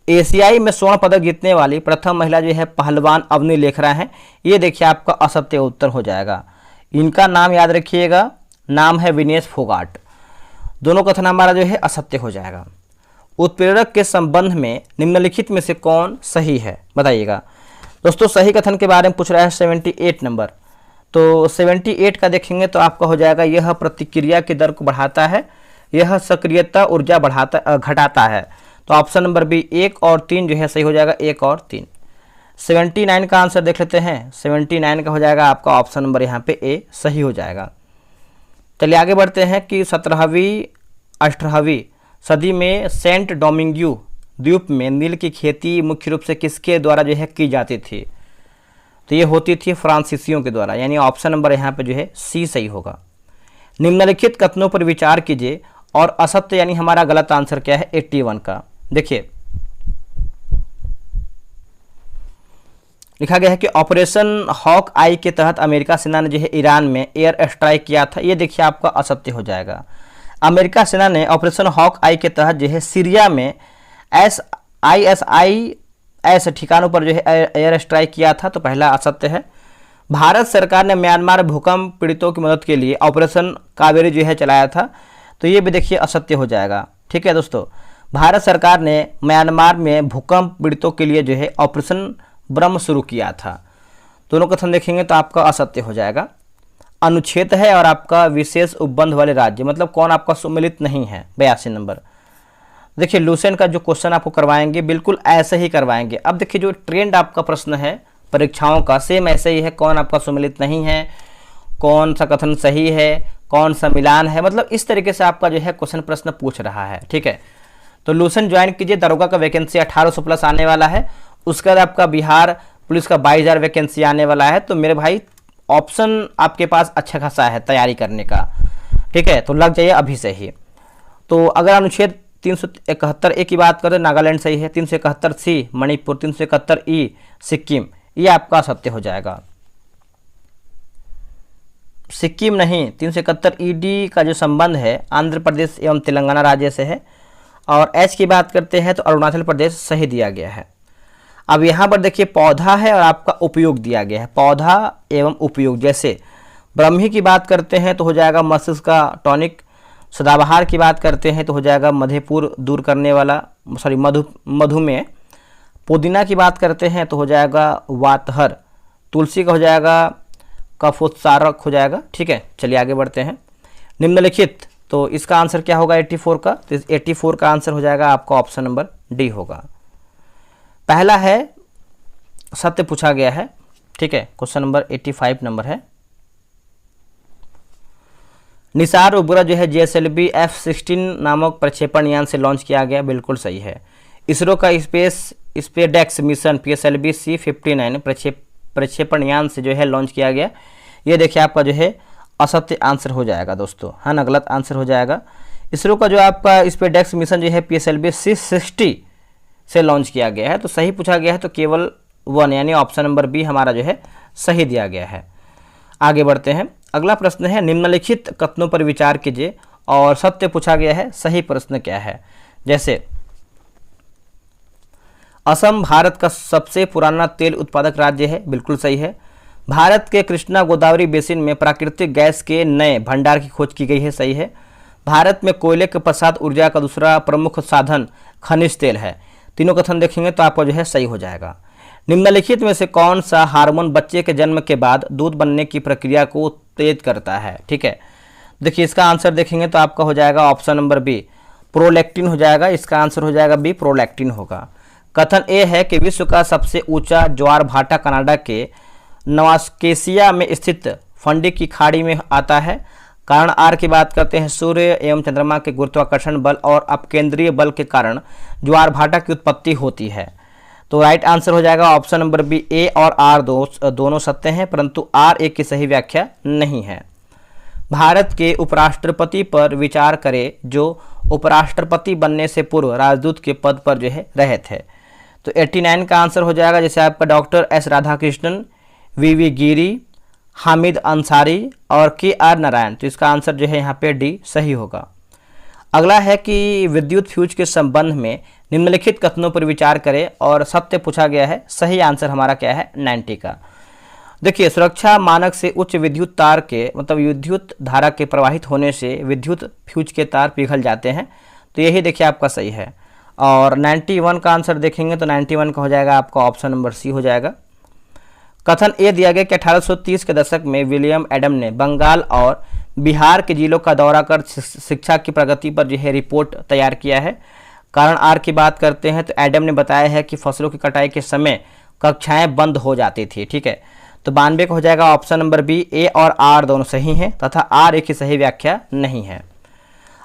एशियाई में स्वर्ण पदक जीतने वाली प्रथम महिला जो है पहलवान अवनी लेखरा है, ये देखिए आपका असत्य उत्तर हो जाएगा। इनका नाम याद रखिएगा, नाम है विनेश फोगाट। दोनों कथन हमारा जो है असत्य हो जाएगा। उत्प्रेरक के संबंध में निम्नलिखित में से कौन सही है बताइएगा। दोस्तों सही कथन के बारे में पूछ रहा है 78 नंबर, तो 78 का देखेंगे तो आपका हो जाएगा यह प्रतिक्रिया की दर को बढ़ाता है, यह सक्रियता ऊर्जा घटाता है। तो ऑप्शन नंबर बी 1 और 3 जो है सही हो जाएगा, 1 और 3। 79 का आंसर देख लेते हैं। 79 का हो जाएगा आपका ऑप्शन नंबर यहाँ पे ए सही हो जाएगा। चलिए आगे बढ़ते हैं कि 17वीं 18वीं सदी में सेंट डोमिंग्यू द्वीप में नील की खेती मुख्य रूप से किसके द्वारा जो है की जाती थी? तो ये होती थी फ्रांसीसियों के द्वारा, यानी ऑप्शन नंबर यहाँ पे जो है सी सही होगा। निम्नलिखित कथनों पर विचार कीजिए और असत्य यानी हमारा गलत आंसर क्या है 81 का। देखिए लिखा गया है कि ऑपरेशन हॉक आई के तहत अमेरिका सेना ने जो है ईरान में एयर स्ट्राइक किया था। ये देखिए आपका असत्य हो जाएगा। अमेरिका सेना ने ऑपरेशन हॉक आई के तहत जो है सीरिया में ISIS ठिकानों पर जो है एयर स्ट्राइक किया था, तो पहला असत्य है। भारत सरकार ने म्यांमार भूकंप पीड़ितों की मदद के लिए ऑपरेशन कावेरी जो है चलाया था, तो ये भी देखिए असत्य हो जाएगा। ठीक है दोस्तों, भारत सरकार ने म्यांमार में भूकंप पीड़ितों के लिए जो है ऑपरेशन ब्रह्म शुरू किया था। दोनों कथन देखेंगे तो आपका असत्य हो जाएगा। अनुच्छेद है और आपका विशेष उपबंध वाले राज्य, मतलब कौन आपका सम्मिलित नहीं है। 82 नंबर। देखिए लूसेंट का जो क्वेश्चन आपको करवाएंगे बिल्कुल ऐसे ही करवाएंगे। अब देखिए जो ट्रेंड आपका प्रश्न है परीक्षाओं का सेम ऐसे ही है, कौन आपका सम्मिलित नहीं है, कौन सा कथन सही है, कौन सा मिलान है, मतलब इस तरीके से आपका जो है क्वेश्चन प्रश्न पूछ रहा है। ठीक है, तो लूसेंट ज्वाइन कीजिए। दरोगा का वैकेंसी 1800 प्लस आने वाला है। उसके बाद आपका बिहार पुलिस का 22,000 वैकेंसी आने वाला है। तो मेरे भाई ऑप्शन आपके पास अच्छा खासा है तैयारी करने का। ठीक है, तो लग जाइए अभी से ही। तो अगर अनुच्छेद 371 ए की बात करें, नागालैंड सही है। 371 सी मणिपुर, 371 ई सिक्किम, ये आपका सत्य हो जाएगा। सिक्किम नहीं, 371 ईडी का जो संबंध है आंध्र प्रदेश एवं तेलंगाना राज्य से है। और एच की बात करते हैं तो अरुणाचल प्रदेश सही दिया गया है। अब यहाँ पर देखिए पौधा है और आपका उपयोग दिया गया है, पौधा एवं उपयोग। जैसे ब्रह्मी की बात करते हैं तो हो जाएगा मस्तिष्क का टॉनिक। सदाबहार की बात करते हैं तो हो जाएगा मधेपुर दूर करने वाला, सॉरी मधुमेह। पुदीना की बात करते हैं तो हो जाएगा वातहर। तुलसी का हो जाएगा कफोत्सारक हो जाएगा। ठीक है, चलिए आगे बढ़ते हैं। निम्नलिखित, तो इसका आंसर क्या होगा 84 का? तो 84 का आंसर हो जाएगा आपका ऑप्शन नंबर डी होगा। पहला है सत्य पूछा गया है। ठीक है, क्वेश्चन नंबर 85 नंबर है। निसार उपग्रह जो है JSLV F-16 नामक प्रक्षेपण यान से लॉन्च किया गया, बिल्कुल सही है। इसरो का स्पेसडेक्स मिशन PSLV C-59 प्रक्षेपण यान से जो है लॉन्च किया गया। ये देखिए आपका जो है असत्य आंसर हो जाएगा दोस्तों, है ना, गलत आंसर हो जाएगा। इसरो का जो आपका स्पेसडेक्स मिशन जो है PSLV C-60 से लॉन्च किया गया है। तो सही पूछा गया है तो केवल 1 यानी ऑप्शन नंबर बी हमारा जो है सही दिया गया है। आगे बढ़ते हैं। अगला प्रश्न है निम्नलिखित कथनों पर विचार कीजिए और सत्य पूछा गया है, सही प्रश्न क्या है। जैसे असम भारत का सबसे पुराना तेल उत्पादक राज्य है, बिल्कुल सही है। भारत के कृष्णा गोदावरी बेसिन में प्राकृतिक गैस के नए भंडार की खोज की गई है, सही है। भारत में कोयले के पश्चात ऊर्जा का दूसरा प्रमुख साधन खनिज तेल है। तीनों कथन देखेंगे तो आपको जो है सही हो जाएगा। निम्नलिखित में से कौन सा हार्मोन बच्चे के जन्म के बाद दूध बनने की प्रक्रिया को तेज करता है? ठीक है, देखिए इसका आंसर देखेंगे तो आपका हो जाएगा ऑप्शन नंबर बी प्रोलैक्टिन हो जाएगा। इसका आंसर हो जाएगा बी प्रोलैक्टिन होगा। कथन ए है कि विश्व का सबसे ऊंचा ज्वार भाटा कनाडा के नवास्केसिया में स्थित फंडी की खाड़ी में आता है। कारण आर की बात करते हैं सूर्य एवं चंद्रमा के गुरुत्वाकर्षण बल और अपकेंद्रीय बल के कारण ज्वार भाटा की उत्पत्ति होती है। तो राइट आंसर हो जाएगा ऑप्शन नंबर बी ए और आर दोनों सत्य हैं, परंतु आर एक की सही व्याख्या नहीं है। भारत के उपराष्ट्रपति पर विचार करें जो उपराष्ट्रपति बनने से पूर्व राजदूत के पद पर जो है रहे थे। तो 89 का आंसर हो जाएगा। जैसे आपका डॉक्टर एस राधाकृष्णन, वी गिरी, हामिद अंसारी और KR नारायण। तो इसका आंसर जो है यहाँ पे डी सही होगा। अगला है कि विद्युत फ्यूज के संबंध में निम्नलिखित कथनों पर विचार करें और सत्य पूछा गया है। सही आंसर हमारा क्या है 90 का। देखिए सुरक्षा मानक से उच्च विद्युत तार के मतलब विद्युत धारा के प्रवाहित होने से विद्युत फ्यूज के तार पिघल जाते हैं। तो यही देखिए आपका सही है। और 91 का आंसर देखेंगे तो 91 का हो जाएगा आपका ऑप्शन नंबर सी हो जाएगा। कथन ए दिया गया कि 1830 के दशक में विलियम एडम ने बंगाल और बिहार के जिलों का दौरा कर शिक्षा की प्रगति पर जो है रिपोर्ट तैयार किया है। कारण आर की बात करते हैं तो एडम ने बताया है कि फसलों की कटाई के समय कक्षाएं बंद हो जाती थी। ठीक है, तो 92 का हो जाएगा ऑप्शन नंबर बी। ए और आर दोनों सही हैं तथा आर एक ही सही व्याख्या नहीं है।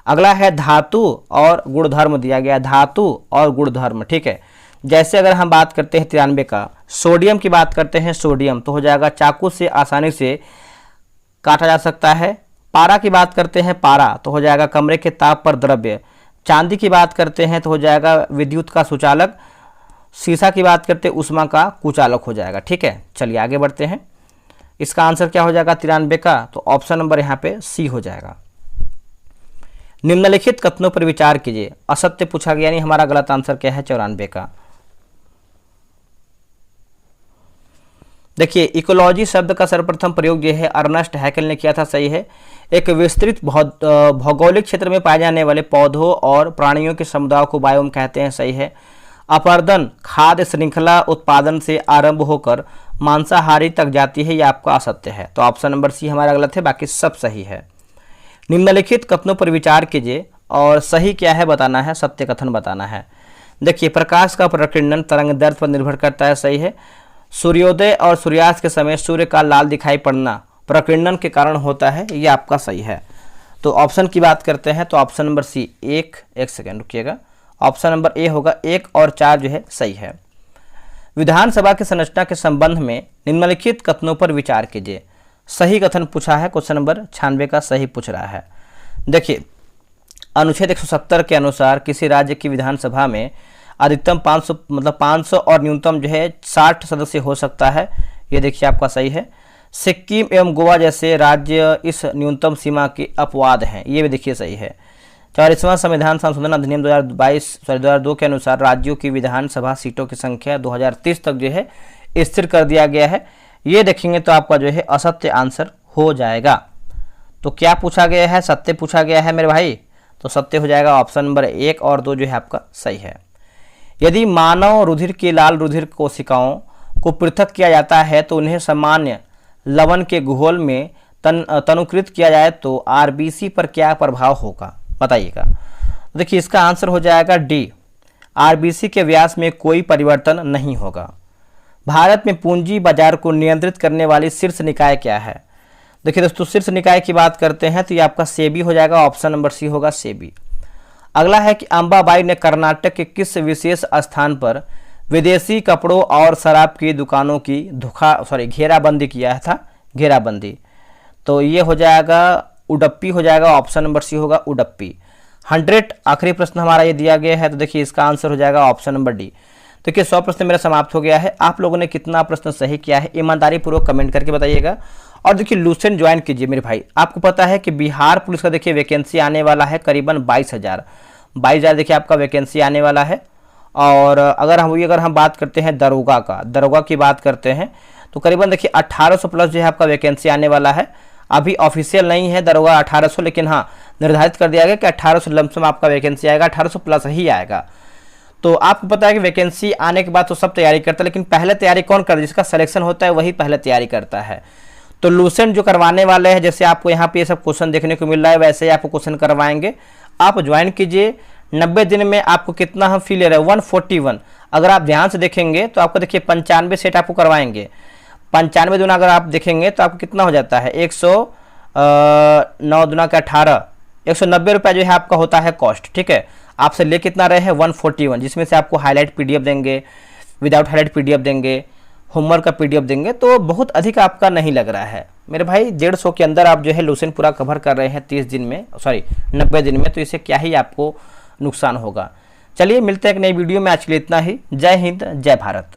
अगला है धातु और गुणधर्म दिया गया, धातु और गुणधर्म। ठीक है, जैसे अगर हम बात करते हैं 93 का, सोडियम की बात करते हैं, सोडियम तो हो जाएगा चाकू से आसानी से काटा जा सकता है। पारा की बात करते हैं, पारा तो हो जाएगा कमरे के ताप पर द्रव्य। चांदी की बात करते हैं तो हो जाएगा विद्युत का सुचालक। शीशा की बात करते हैं ऊष्मा का कुचालक हो जाएगा। ठीक है, चलिए आगे बढ़ते हैं। इसका आंसर क्या हो जाएगा 93 का, तो ऑप्शन नंबर यहाँ पे सी हो जाएगा। निम्नलिखित कथनों पर विचार कीजिए। असत्य पूछा गया, यानी हमारा गलत आंसर क्या है 94 का। देखिए, इकोलॉजी शब्द का सर्वप्रथम प्रयोग यह है अर्नेस्ट हैकेल ने किया था, सही है। एक विस्तृत भौगोलिक क्षेत्र में पाए जाने वाले पौधों और प्राणियों के समुदाय को बायोम कहते हैं, सही है। अपर्दन खाद्य श्रृंखला उत्पादन से आरंभ होकर मांसाहारी तक जाती है, यह आपका असत्य है, तो ऑप्शन नंबर सी हमारा गलत है, बाकी सब सही है। निम्नलिखित कथनों पर विचार कीजिए और सही क्या है बताना है, सत्य कथन बताना है। देखिए, प्रकाश का प्रकीर्णन तरंग दैर्ध्य पर निर्भर करता है, सही है। सूर्योदय और सूर्यास्त के समय सूर्य का लाल दिखाई पड़ना प्रकीर्णन के कारण होता है, यह आपका सही है। तो ऑप्शन की बात करते हैं तो ऑप्शन नंबर सी एक सेकेंड रुकिएगा, ऑप्शन नंबर ए होगा 1 और 4 जो है सही है। विधानसभा की संरचना के संबंध में निम्नलिखित कथनों पर विचार कीजिए। सही कथन पूछा है, क्वेश्चन नंबर 96 का सही पूछ रहा है। देखिए, अनुच्छेद 170 के अनुसार किसी राज्य की विधानसभा में अधिकतम 500 और न्यूनतम जो है 60 सदस्य हो सकता है, ये देखिए आपका सही है। सिक्किम एवं गोवा जैसे राज्य इस न्यूनतम सीमा के अपवाद हैं, ये भी देखिए सही है। 44वां संविधान संशोधन अधिनियम 2002 के अनुसार राज्यों की विधानसभा सीटों की संख्या 2030 तक जो है स्थिर कर दिया गया है, ये देखेंगे तो आपका जो है असत्य आंसर हो जाएगा। तो क्या पूछा गया है, सत्य पूछा गया है मेरे भाई, तो सत्य हो जाएगा ऑप्शन नंबर 1 और 2 जो है आपका सही है। यदि मानव रुधिर की लाल रुधिर कोशिकाओं को पृथक किया जाता है तो उन्हें सामान्य लवण के घोल में तनुकृत किया जाए तो आरबीसी पर क्या प्रभाव होगा बताइएगा। देखिए, इसका आंसर हो जाएगा डी, आरबीसी के व्यास में कोई परिवर्तन नहीं होगा। भारत में पूंजी बाजार को नियंत्रित करने वाली शीर्ष निकाय क्या है? देखिए दोस्तों, शीर्ष निकाय की बात करते हैं तो ये आपका सेबी हो जाएगा, ऑप्शन नंबर सी होगा सेबी। अगला है कि अंबाबाई ने कर्नाटक के किस विशेष स्थान पर विदेशी कपड़ों और शराब की दुकानों की घेराबंदी किया था, घेराबंदी, तो ये हो जाएगा उडप्पी हो जाएगा, ऑप्शन नंबर सी होगा उडप्पी। 100 आखिरी प्रश्न हमारा ये दिया गया है, तो देखिए इसका आंसर हो जाएगा ऑप्शन नंबर डी। देखिए 100 प्रश्न मेरा समाप्त हो गया है। आप लोगों ने कितना प्रश्न सही किया है ईमानदारी पूर्वक कमेंट करके बताइएगा। और देखिए लूसेंट ज्वाइन कीजिए मेरे भाई। आपको पता है कि बिहार पुलिस का देखिए वैकेंसी आने वाला है करीबन 22,000 देखिए आपका वैकेंसी आने वाला है। और अगर हम बात करते हैं दरोगा की बात करते हैं तो करीबन देखिए 1800 प्लस जो है आपका वैकेंसी आने वाला है। अभी ऑफिशियल नहीं है दरोगा 1800, लेकिन हाँ निर्धारित कर दिया गया कि 1800 लमसम आपका वैकेंसी आएगा, 1800 प्लस ही आएगा। तो आपको पता है कि वैकेंसी आने के बाद तो सब तैयारी करता है, लेकिन पहले तैयारी कौन करता है? जिसका सिलेक्शन होता है वही पहले तैयारी करता है। तो लूसेंट जो करवाने वाले हैं, जैसे आपको यहाँ पे ये सब क्वेश्चन देखने को मिल रहा है वैसे ही आपको क्वेश्चन करवाएंगे। आप ज्वाइन कीजिए। 90 दिन में आपको कितना हम फी ले रहे हैं 141। अगर आप ध्यान से देखेंगे तो आपको देखिए 95 सेट आपको करवाएंगे। 95 दूना अगर आप देखेंगे तो आपको कितना हो जाता है 109 दूना का 18, 190 रुपये जो है आपका होता है कॉस्ट। ठीक है, आपसे ले कितना रहे हैं 141, जिसमें से आपको हाईलाइट पीडीएफ देंगे, विदाउट हाईलाइट पीडीएफ देंगे, होमवर्क का पीडीएफ देंगे, तो बहुत अधिक आपका नहीं लग रहा है मेरे भाई। 150 के अंदर आप जो है लूसेंट पूरा कवर कर रहे हैं 90 दिन में, तो इससे क्या ही आपको नुकसान होगा। चलिए मिलते हैं एक नई वीडियो में, आज के लिए इतना ही। जय हिंद, जय भारत।